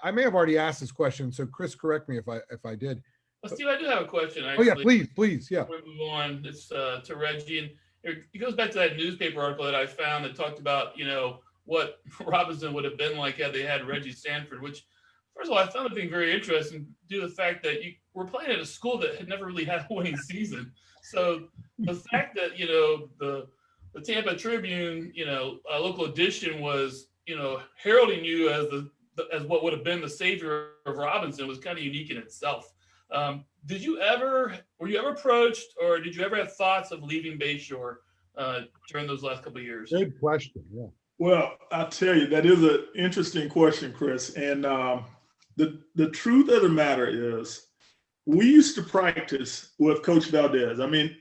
I may have already asked this question, so Chris, correct me if I did. Well, Steve, I do have a question. Actually. Oh yeah, please, yeah. Before we move on, it's to Reggie, and it goes back to that newspaper article that I found that talked about what Robinson would have been like had they had Reggie Sanford. Which, first of all, I found the thing very interesting due to the fact that you were playing at a school that had never really had a winning season. So the fact that the Tampa Tribune, a local edition was, heralding you as what would have been the savior of Robinson was kind of unique in itself. Were you ever approached, or did you ever have thoughts of leaving Bayshore during those last couple of years? Good question. Yeah. Well, I'll tell you, that is an interesting question, Chris. And the truth of the matter is, we used to practice with Coach Valdez. I mean,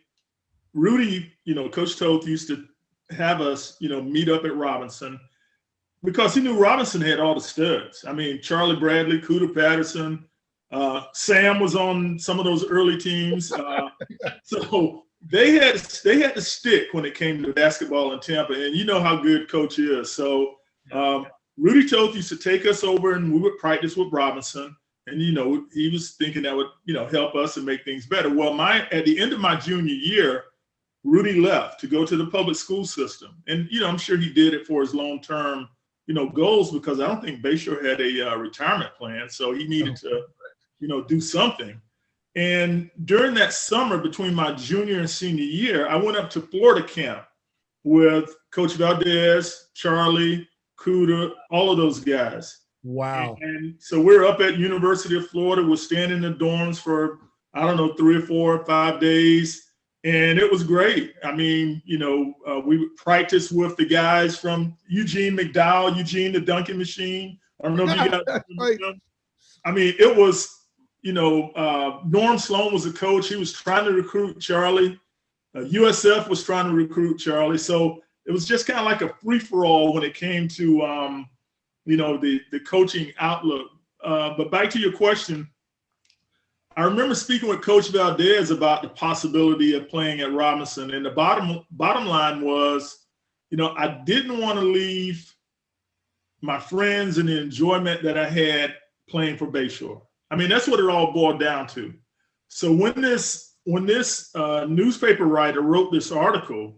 Rudy, Coach Toth used to have us, meet up at Robinson because he knew Robinson had all the studs. I mean, Charlie Bradley, Cooter Patterson, Sam was on some of those early teams. So they had to stick when it came to basketball in Tampa, and you know how good Coach is. So Rudy Toth used to take us over and we would practice with Robinson. And, he was thinking that would, help us and make things better. Well, at the end of my junior year, Rudy left to go to the public school system. And, I'm sure he did it for his long-term, goals, because I don't think Bayshore had a retirement plan. So he needed to, do something. And during that summer between my junior and senior year, I went up to Florida camp with Coach Valdez, Charlie, Cooter, all of those guys. Wow. And so we're up at University of Florida. We're staying in the dorms for, 3 or 4 or 5 days. And it was great. I mean, we would practice with the guys from Eugene McDowell, Eugene the Dunking Machine. I don't know if you guys remember them. I mean, it was, Norm Sloan was a coach. He was trying to recruit Charlie. USF was trying to recruit Charlie. So it was just kind of like a free-for-all when it came to, the coaching outlook. But back to your question, I remember speaking with Coach Valdez about the possibility of playing at Robinson, and the bottom line was, I didn't want to leave my friends and the enjoyment that I had playing for Bayshore. I mean, that's what it all boiled down to. So when this newspaper writer wrote this article,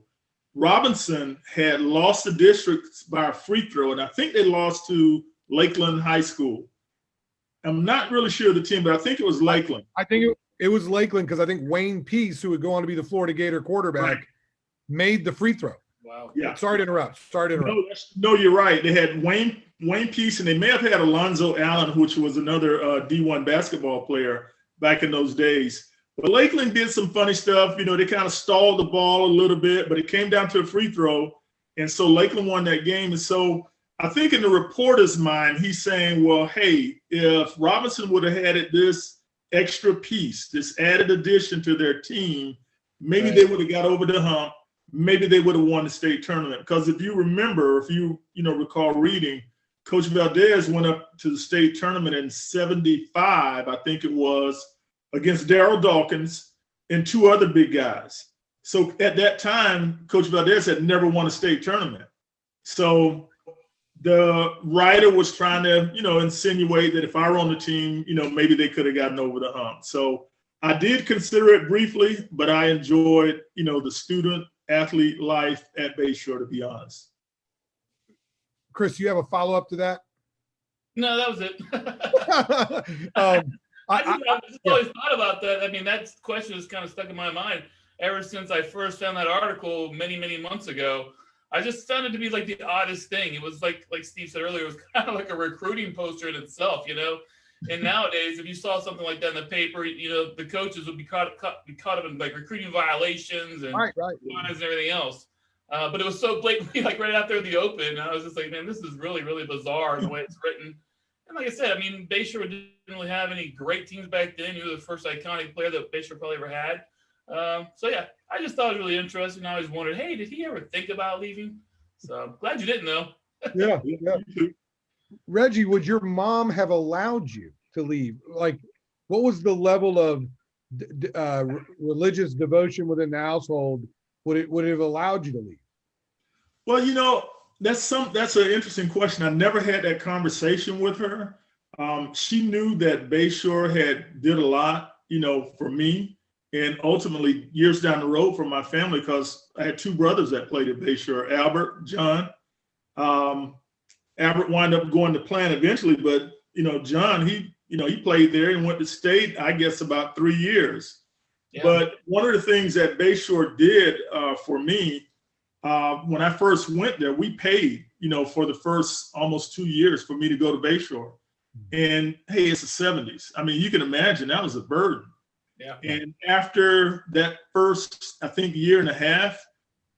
Robinson had lost the district by a free throw, and I think they lost to Lakeland High School. I'm not really sure of the team, but I think it was Lakeland. I think it was Lakeland because I think Wayne Peace, who would go on to be the Florida Gator quarterback, Right. made the free throw. Wow. Yeah. Sorry to interrupt. No, you're right. They had Wayne Peace, and they may have had Alonzo Allen, which was another D1 basketball player back in those days. But Lakeland did some funny stuff. They kind of stalled the ball a little bit, but it came down to a free throw. And so Lakeland won that game. And so I think in the reporter's mind, he's saying, well, hey, if Robinson would have added this extra piece, this added addition to their team, maybe they would have got over the hump. Maybe they would have won the state tournament. Because if you remember, if you recall reading, Coach Valdez went up to the state tournament in 75, I think it was, against Darryl Dawkins and two other big guys. So at that time, Coach Valdez had never won a state tournament. So the writer was trying to, insinuate that if I were on the team, maybe they could have gotten over the hump. So I did consider it briefly, but I enjoyed, the student athlete life at Bayshore, to be honest. Chris, you have a follow-up to that? No, that was it. I just always thought about that. I mean, that question is kind of stuck in my mind ever since I first found that article many, many months ago. I just found it to be like the oddest thing. It was like Steve said earlier, it was kind of like a recruiting poster in itself, And nowadays, if you saw something like that in the paper, the coaches would be caught up in like recruiting violations and right. and everything else. But it was so blatantly like right after the open, and I was just like, man, this is really, really bizarre the way it's written. And like I said, I mean, Bayshore didn't really have any great teams back then. You were the first iconic player that Bayshore probably ever had. So yeah, I just thought it was really interesting. I always wondered, hey, did he ever think about leaving? So I'm glad you didn't though. Yeah. Reggie, would your mom have allowed you to leave? Like, what was the level of religious devotion within the household? Would it have allowed you to leave? Well, that's an interesting question. I never had that conversation with her. She knew that Bayshore did a lot, for me, and ultimately years down the road for my family, because I had two brothers that played at Bayshore, Albert, John. Albert wound up going to Plant eventually, but John, he played there and went to state, I guess, about 3 years. Yeah. But one of the things that Bayshore did for me, when I first went there, we paid, for the first almost 2 years for me to go to Bayshore. And hey, it's the 70s. I mean, you can imagine that was a burden. Yeah. And after that first, I think, year and a half,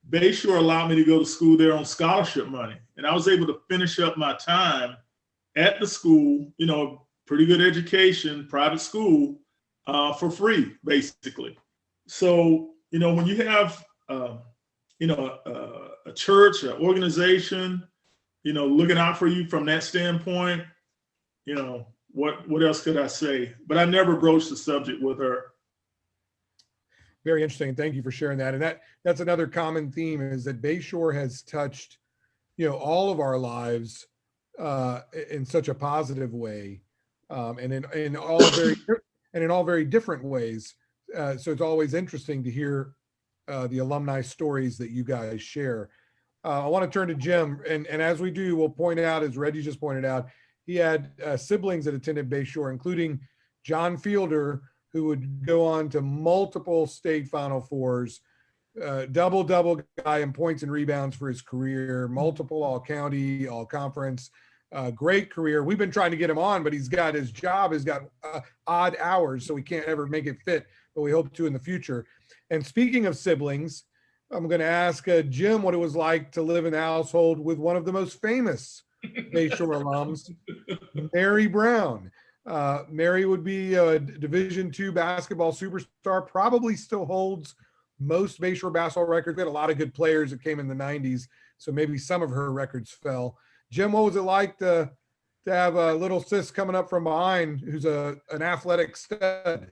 Bayshore allowed me to go to school there on scholarship money. And I was able to finish up my time at the school, pretty good education, private school, for free, basically. So, when you have, a church, an organization, looking out for you from that standpoint, what else could I say? But I never broached the subject with her. Very interesting. Thank you for sharing that. And that's another common theme, is that Bayshore has touched, all of our lives in such a positive way, and in all very different ways. So it's always interesting to hear the alumni stories that you guys share. I want to turn to Jim, and as we do, we'll point out, as Reggie just pointed out, he had siblings that attended Bayshore, including John Fielder, who would go on to multiple state Final Fours, double guy in points and rebounds for his career, multiple all-county, all-conference, great career. We've been trying to get him on, but his job has got odd hours, so we can't ever make it fit, but we hope to in the future. And speaking of siblings, I'm going to ask Jim what it was like to live in a household with one of the most famous Bayshore alums, Mary Brown. Mary would be a Division II basketball superstar, probably still holds most Bayshore basketball records. We had a lot of good players that came in the 90s, so maybe some of her records fell. Jim, what was it like to have a little sis coming up from behind who's an athletic stud?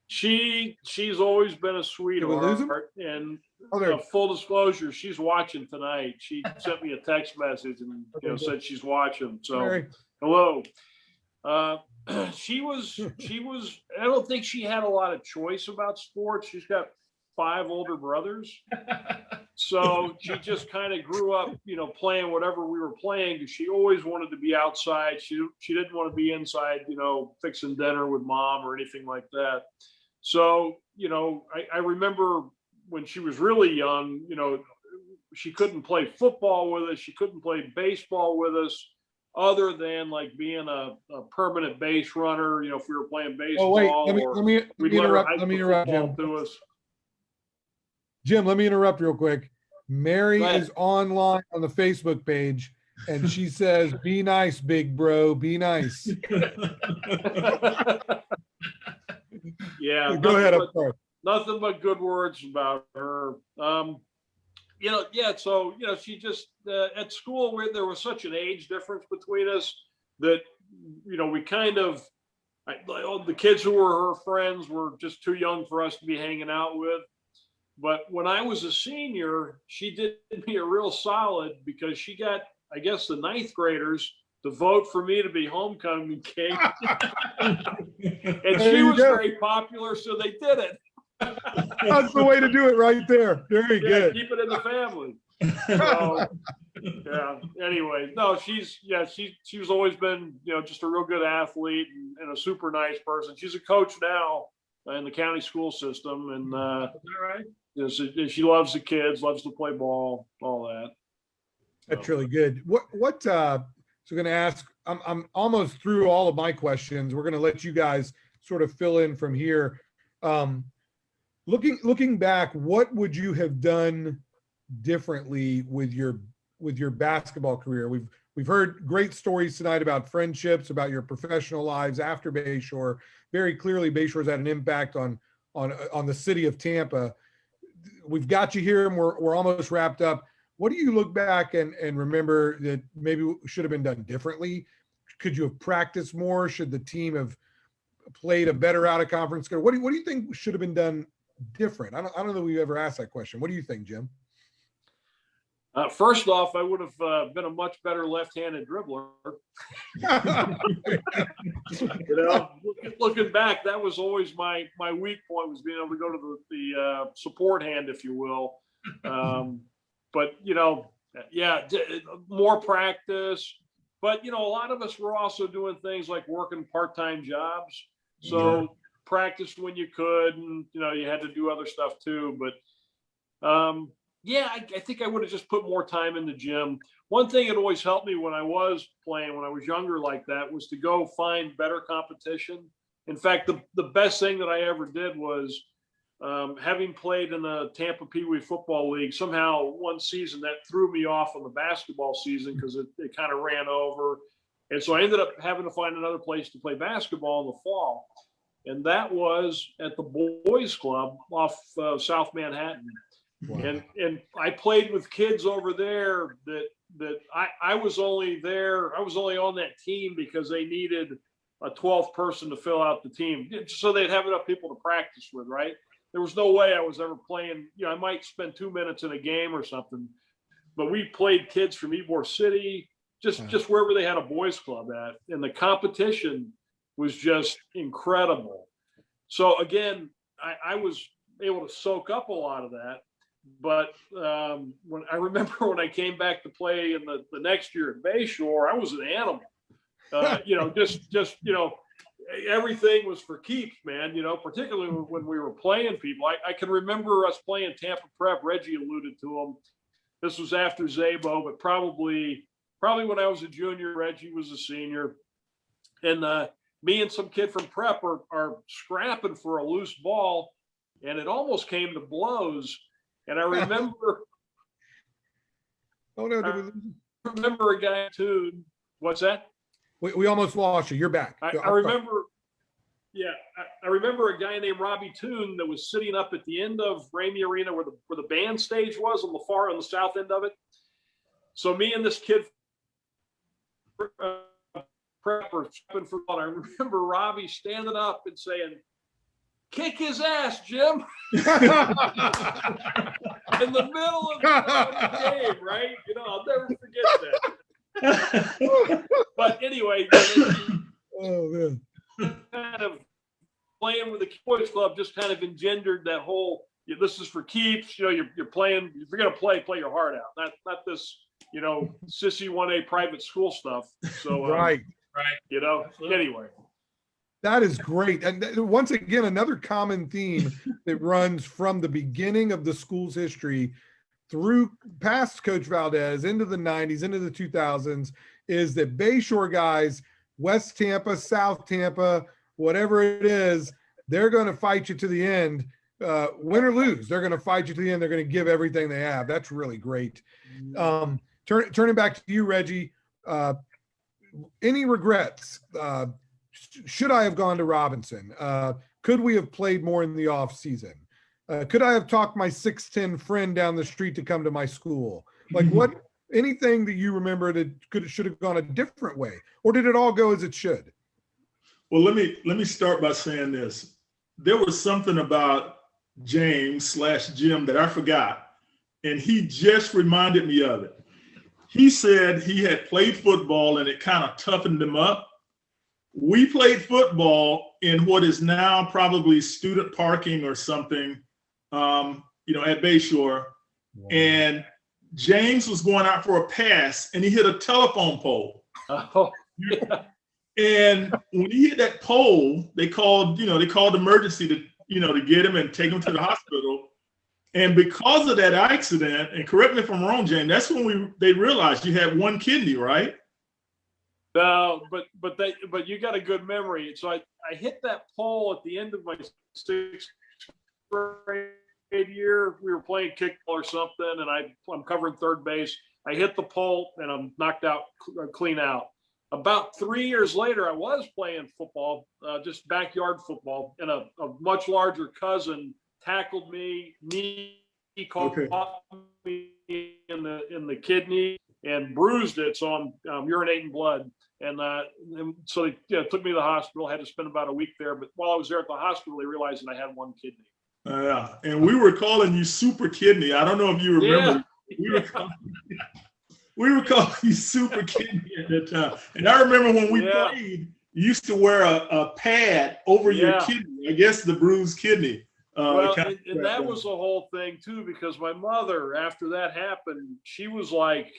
She's always been a Did we lose sweetheart, him? and Oh, there. full disclosure, she's watching tonight. She sent me a text message and said she's watching. So Mary. hello. She was. I don't think she had a lot of choice about sports. She's got 5 older brothers, so she just kind of grew up, playing whatever we were playing. She always wanted to be outside. She didn't want to be inside, fixing dinner with mom or anything like that. So, I remember when she was really young, she couldn't play football with us. She couldn't play baseball with us, other than like being a permanent base runner, if we were playing baseball. Oh, wait, let me interrupt Jim. To us. Jim, let me interrupt real quick. Mary is online on the Facebook page, and she says, "Be nice, big bro. Be nice." Yeah. Go ahead. I'm sorry. Nothing but good words about her. So, she just, at school, where there was such an age difference between us that, we kind of, the kids who were her friends were just too young for us to be hanging out with. But when I was a senior, she did me a real solid, because she got, I guess, the 9th graders to vote for me to be homecoming king. And she was very popular, so they did it. That's the way to do it right there. Very good. Keep it in the family. So, yeah. Anyway, no, she's always been, just a real good athlete and a super nice person. She's a coach now in the county school system, and right? She loves the kids, loves to play ball, all that. That's really good. So going to ask, I'm almost through all of my questions. We're going to let you guys sort of fill in from here. Looking back, what would you have done differently with your basketball career? We've heard great stories tonight about friendships, about your professional lives after Bayshore. Very clearly, Bayshore's had an impact on the city of Tampa. We've got you here, and we're almost wrapped up. What do you look back and remember that maybe should have been done differently? Could you have practiced more? Should the team have played a better out of conference schedule? What do you think should have been done different? I don't know that we've ever asked that question. What do you think, Jim? First off, I would have been a much better left-handed dribbler. Looking back, that was always my weak point, was being able to go to the support hand, if you will. But more practice. But a lot of us were also doing things like working part-time jobs. So practiced when you could, and you had to do other stuff too. But I think I would have just put more time in the gym. One thing that always helped me when I was playing, when I was younger like that, was to go find better competition. In fact, the best thing that I ever did was, having played in the Tampa Pee Wee Football League, somehow one season that threw me off on the basketball season, because it kind of ran over. And so I ended up having to find another place to play basketball in the fall. And that was at the Boys Club off South Manhattan. Wow. And I played with kids over there that I was only there. I was only on that team because they needed a 12th person to fill out the team, so they'd have enough people to practice with, right? There was no way I was ever playing. I might spend 2 minutes in a game or something, but we played kids from Ybor City, just wherever they had a boys club at, and the competition was just incredible. So again, I was able to soak up a lot of that. But when I came back to play in the next year at Bayshore, I was an animal. Everything was for keeps, man. Particularly when we were playing people. I can remember us playing Tampa Prep. Reggie alluded to them. This was after Zabo, but probably when I was a junior, Reggie was a senior, and me and some kid from Prep are scrapping for a loose ball, and it almost came to blows. And I remember, I remember a guy too. What's that? We almost lost you. You're back. I remember. Yeah, I remember a guy named Robbie Toon that was sitting up at the end of Ramey Arena where the band stage was on the south end of it. So me and this kid prep were stepping for ball. I remember Robbie standing up and saying, kick his ass, Jim. In the middle of the game, right? You know, I'll never forget that. But anyway, Oh man. kind of playing with the boys club just kind of engendered that whole, this is for keeps. You know, you're playing. If you're gonna play your heart out. Not this, you know, sissy 1A private school stuff. So Right. You know. Anyway. That is great. And once again, another common theme that runs from the beginning of the school's history through past Coach Valdez into the 90s, into the 2000s, is that Bayshore guys, West Tampa, South Tampa, whatever it is, they're going to fight you to the end, win or lose. They're going to fight you to the end. They're going to give everything they have. That's really great. Turning back to you, Reggie, any regrets? Should I have gone to Robinson? Could we have played more in the off season? Could I have talked my 6'10" friend down the street to come to my school? Like anything that you remember that should have gone a different way, or did it all go as it should? Well, let me start by saying this. There was something about James/Jim that I forgot, and he just reminded me of it. He said he had played football and it kind of toughened him up. We played football in what is now probably student parking or something, you know, at Bayshore. Wow. And James was going out for a pass and he hit a telephone pole. Oh, yeah. And when he hit that pole, they called emergency to get him and take him to the hospital. And because of that accident, and correct me if I'm wrong, James, that's when they realized you had one kidney, right? No, but you got a good memory. So I hit that pole at the end of my 6th grade year. We were playing kickball or something, and I'm covering third base. I hit the pole and I'm knocked out, clean out. About 3 years later, I was playing football, just backyard football, and a much larger cousin tackled me, caught me in the kidney and bruised it, so I'm urinating blood. And so they took me to the hospital. Had to spend about a week there. But while I was there at the hospital, they realized that I had one kidney. Yeah, and we were calling you Super Kidney. I don't know if you remember. Yeah. We were calling you Super Kidney at that time. And I remember when we played, you used to wear a pad over your kidney. I guess the bruised kidney. And that was the whole thing too, because my mother, after that happened, she was like,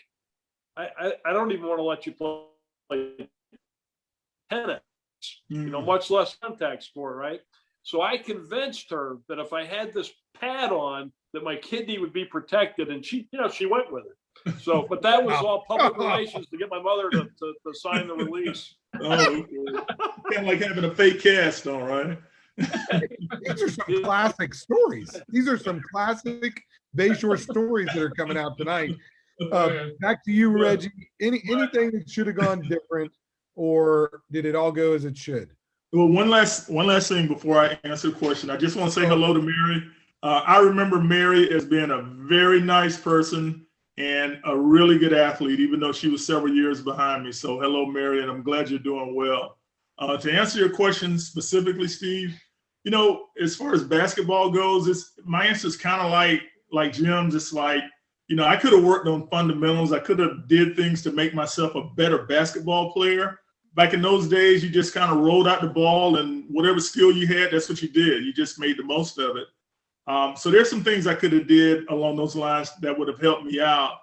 I don't even want to let you play tennis, much less contact sport, right? So I convinced her that if I had this pad on, that my kidney would be protected, and she went with it. So, but that was all public relations to get my mother to sign the release. Oh, okay. Kind of like having a fake cast on, right? These are some classic stories. These are some classic Bayshore stories that are coming out tonight. Back to you, Reggie. Anything that should have gone different, or did it all go as it should? Well, one last thing before I answer the question. I just want to say hello to Mary. I remember Mary as being a very nice person and a really good athlete, even though she was several years behind me. So hello, Mary, and I'm glad you're doing well. To answer your question specifically, Steve, as far as basketball goes, my answer is kind of like Jim's. It's like, I could have worked on fundamentals. I could have did things to make myself a better basketball player. Back in those days, you just kind of rolled out the ball, and whatever skill you had, that's what you did. You just made the most of it. So there's some things I could have did along those lines that would have helped me out.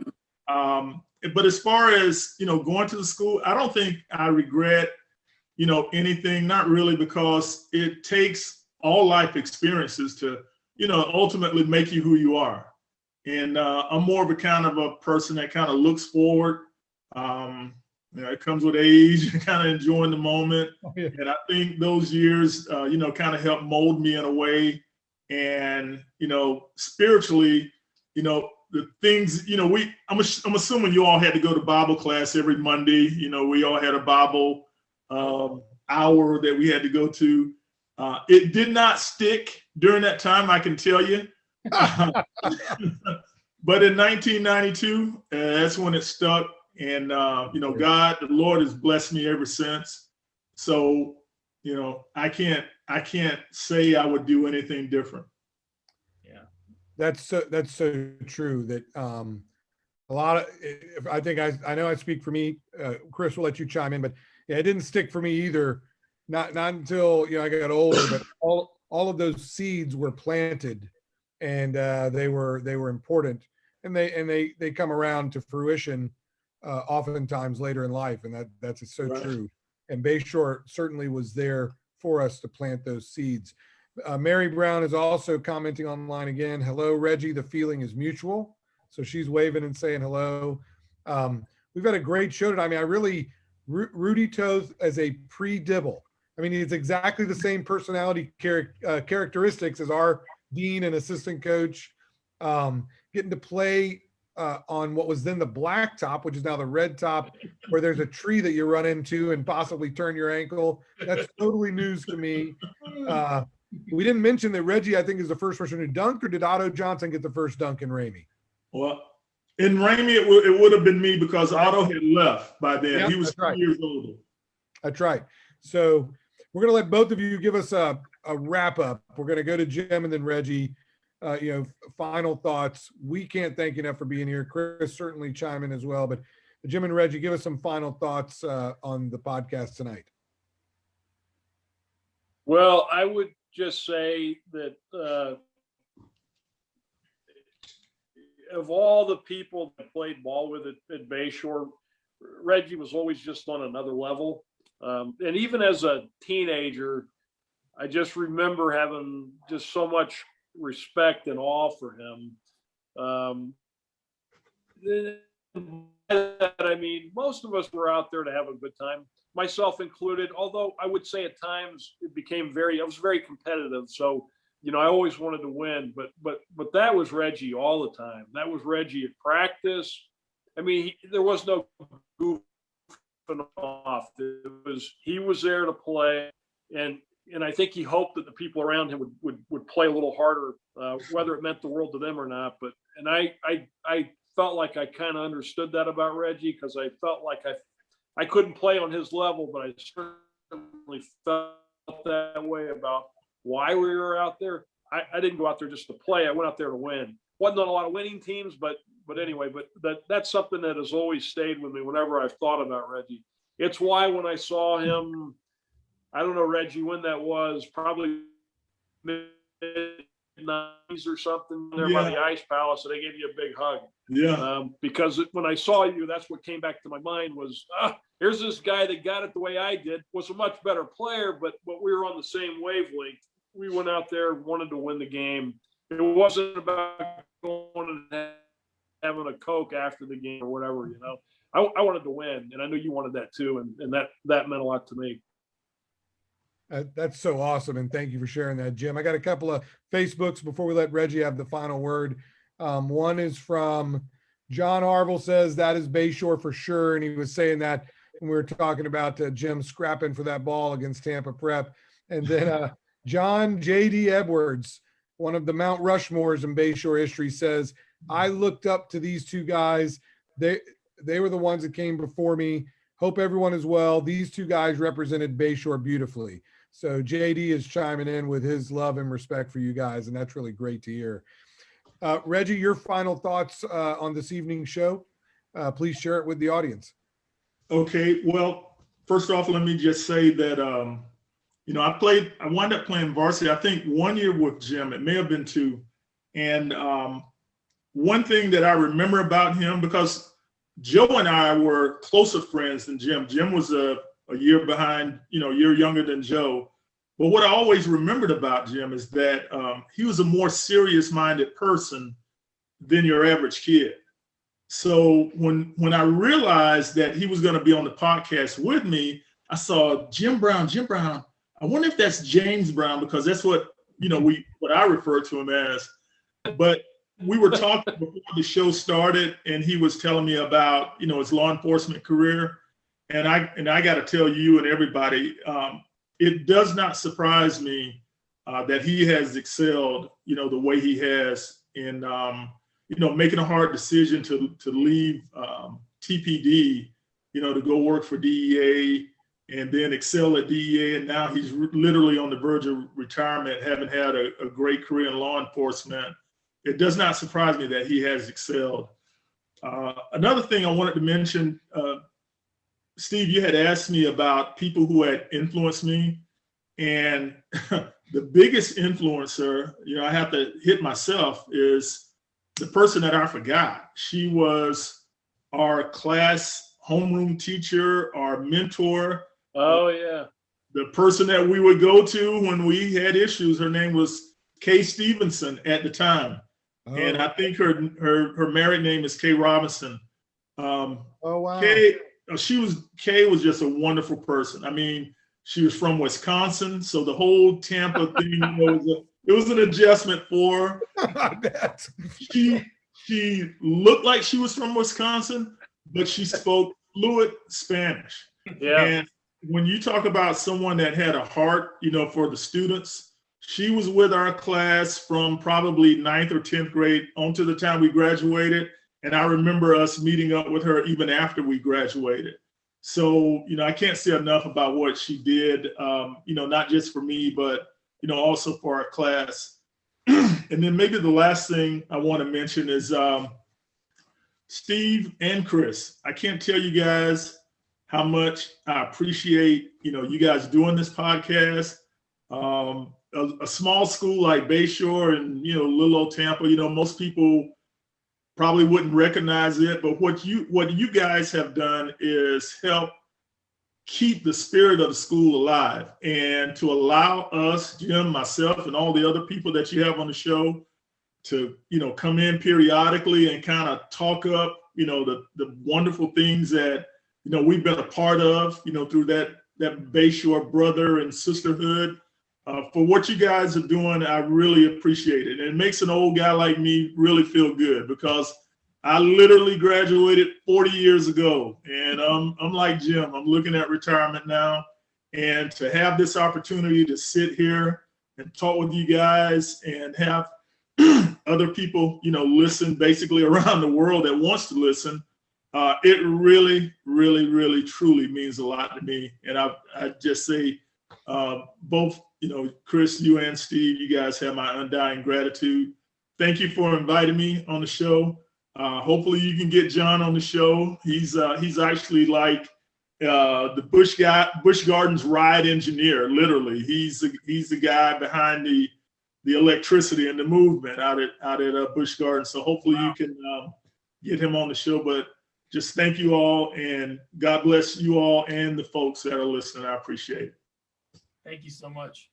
But as far as, going to the school, I don't think I regret, anything, not really, because it takes all life experiences to, ultimately make you who you are. And I'm more of a kind of a person that kind of looks forward. It comes with age, kind of enjoying the moment. Oh, yeah. And I think those years, kind of helped mold me in a way. And, spiritually, the things, I'm assuming you all had to go to Bible class every Monday. We all had a Bible hour that we had to go to. It did not stick during that time, I can tell you. But in 1992, that's when it stuck. And, God, the Lord has blessed me ever since. So, I can't I can't say I would do anything different. That's so true that a lot of, I think I know I speak for me, Chris will let you chime in, but yeah, it didn't stick for me either. Not until, I got older, but all of those seeds were planted, and they were important, and they come around to fruition oftentimes later in life. And that's so Right. true. And Bayshore certainly was there for us to plant those seeds. Mary Brown is also commenting online again. Hello, Reggie. The feeling is mutual. So she's waving and saying hello. We've had a great show tonight. I mean, I really, Rudy Toth as a pre-Dibble. I mean, he's exactly the same personality characteristics as our dean and assistant coach. Getting to play on what was then the black top, which is now the red top, where there's a tree that you run into and possibly turn your ankle. That's totally news to me. We didn't mention that Reggie, I think, is the first person who dunked, or did Otto Johnson get the first dunk in Ramey? Well, in Ramey, it would have been me because Otto had left by then. Yep, he was 2 years older. That's right. So we're going to let both of you give us a wrap up. We're going to go to Jim and then Reggie. Final thoughts. We can't thank you enough for being here. Chris certainly chime in as well, but Jim and Reggie, give us some final thoughts on the podcast tonight. Well, I would just say that of all the people that played ball with at Bayshore, Reggie was always just on another level. And even as a teenager, I just remember having just so much respect and awe for him. I mean, most of us were out there to have a good time, myself included, although I would say at times it became I was very competitive. So, I always wanted to win, but that was Reggie all the time. That was Reggie at practice. I mean, there was no goofing off. He was there to play, and I think he hoped that the people around him would play a little harder, whether it meant the world to them or not. And I felt like I kind of understood that about Reggie, because I felt like I couldn't play on his level, but I certainly felt that way about why we were out there. I didn't go out there just to play. I went out there to win. Wasn't on a lot of winning teams, but anyway, that's something that has always stayed with me whenever I've thought about Reggie. It's why when I saw him, I don't know, Reggie, when that was, probably mid-90s or something, there by the Ice Palace, and they gave you a big hug. Yeah. Because when I saw you, that's what came back to my mind was, here's this guy that got it the way I did, was a much better player, but we were on the same wavelength. We went out there, wanted to win the game. It wasn't about going and having a Coke after the game or whatever, I wanted to win, and I knew you wanted that too, and that meant a lot to me. That's so awesome, and thank you for sharing that, Jim. I got a couple of Facebooks before we let Reggie have the final word. One is from John Harville, says that is Bayshore for sure, and he was saying that when we were talking about Jim scrapping for that ball against Tampa Prep. And then John J.D. Edwards, one of the Mount Rushmores in Bayshore history, says, I looked up to these two guys. They were the ones that came before me. Hope everyone is well. These two guys represented Bayshore beautifully. So JD is chiming in with his love and respect for you guys, and that's really great to hear. Reggie, your final thoughts on this evening's show. Please share it with the audience. Okay. Well, first off, let me just say that, I wound up playing varsity, I think 1 year with Jim. It may have been 2. And one thing that I remember about him, because Joe and I were closer friends than Jim. Jim was a year behind, a year younger than Joe. But what I always remembered about Jim is that he was a more serious-minded person than your average kid. So when I realized that he was going to be on the podcast with me, I saw Jim Brown. I wonder if that's James Brown, because that's what I refer to him as. But we were talking before the show started, and he was telling me about his law enforcement career, and I got to tell you and everybody, it does not surprise me that he has excelled, the way he has in making a hard decision to leave TPD, to go work for DEA, and then excelled at DEA, and now he's literally on the verge of retirement, having had a great career in law enforcement. It does not surprise me that he has excelled. Another thing I wanted to mention, Steve, you had asked me about people who had influenced me, and the biggest influencer, I have to hit myself, is the person that I forgot. She was our class homeroom teacher, our mentor. Oh, yeah. The person that we would go to when we had issues. Her name was Kay Stevenson at the time. Oh. And I think her married name is Kay Robinson. Oh, wow. Kay was just a wonderful person. I mean, she was from Wisconsin, so the whole Tampa thing, it was an adjustment for her. She looked like she was from Wisconsin, but she spoke fluent Spanish. Yeah. And when you talk about someone that had a heart, for the students, she was with our class from probably 9th or 10th grade on to the time we graduated. And I remember us meeting up with her even after we graduated. So, I can't say enough about what she did, not just for me, but, also for our class. And then maybe the last thing I want to mention is Steve and Chris. I can't tell you guys how much I appreciate, you guys doing this podcast. A small school like Bayshore and, little old Tampa, most people probably wouldn't recognize it, but what you guys have done is help keep the spirit of the school alive, and to allow us, Jim, myself, and all the other people that you have on the show to, come in periodically and kind of talk up, the wonderful things that, we've been a part of, through that Bayshore brother and sisterhood. For what you guys are doing, I really appreciate it. And it makes an old guy like me really feel good, because I literally graduated 40 years ago, and I'm like Jim, I'm looking at retirement now. And to have this opportunity to sit here and talk with you guys and have other people, listen basically around the world that wants to listen, it really, really, really, truly means a lot to me. And I just say, both, Chris, you and Steve, you guys have my undying gratitude. Thank you for inviting me on the show. Hopefully you can get John on the show. He's actually like the Busch Gardens ride engineer. Literally, he's the guy behind the electricity and the movement out at Busch Gardens. So hopefully you can get him on the show. But just thank you all, and God bless you all and the folks that are listening. I appreciate it. Thank you so much.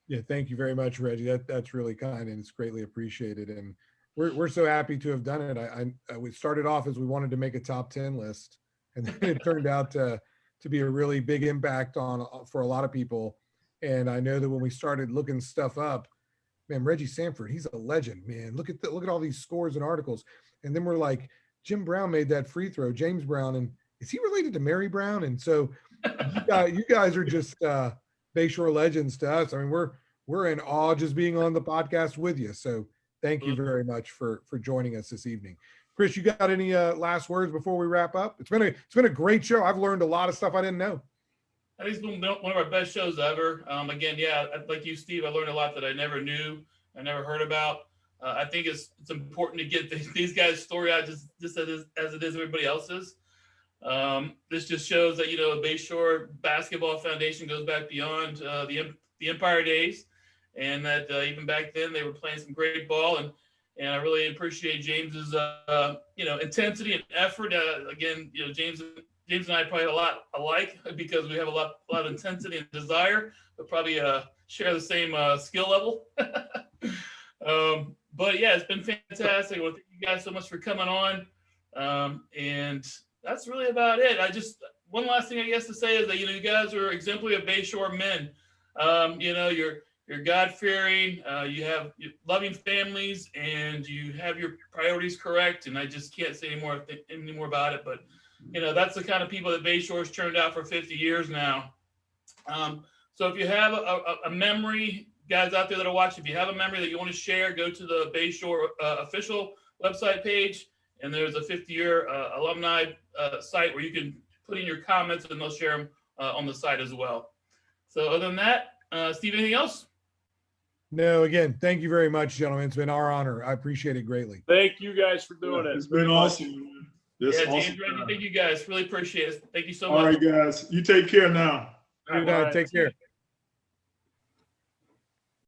Yeah, thank you very much, Reggie. That's really kind, and it's greatly appreciated. And we're so happy to have done it. We started off as we wanted to make a top 10 list, and then it turned out to be a really big impact for a lot of people. And I know that when we started looking stuff up, man, Reggie Sanford, he's a legend, man. Look at all these scores and articles. And then we're like, Jim Brown made that free throw, James Brown, and is he related to Mary Brown? And so you guys are just Bayshore legends to us. I mean, we're in awe just being on the podcast with you. So thank you very much for joining us this evening. Chris, you got any last words before we wrap up? It's been a great show. I've learned a lot of stuff I didn't know. I think it's been one of our best shows ever. Again, yeah, like you, Steve, I learned a lot that I never knew, I never heard about. I think it's important to get these guys' story out just as it is everybody else's. This just shows that, Bayshore Basketball Foundation goes back beyond the Empire days, and that even back then they were playing some great ball, and I really appreciate James's intensity and effort. Again, James and I probably a lot alike because we have a lot of intensity and desire, but probably share the same skill level. But yeah, it's been fantastic. Well, thank you guys so much for coming on, and that's really about it. One last thing I guess to say is that you guys are exemplary of Bayshore men. You're God-fearing, you have loving families, and you have your priorities correct. And I just can't say any more about it. But that's the kind of people that Bayshore's turned out for 50 years now. So if you have a memory, guys out there that are watching, if you have a memory that you want to share, go to the Bayshore official website page, and there's a 50-year alumni site where you can put in your comments, and they'll share them on the site as well. So other than that, Steve, anything else? No, again, thank you very much, gentlemen. It's been our honor. I appreciate it greatly. Thank you guys for doing it. It's been awesome. It's Yeah, awesome. James, Reggie, thank you guys. Really appreciate it. Thank you so All much. right, guys. You take care now. All right, Good night. bye. Take care.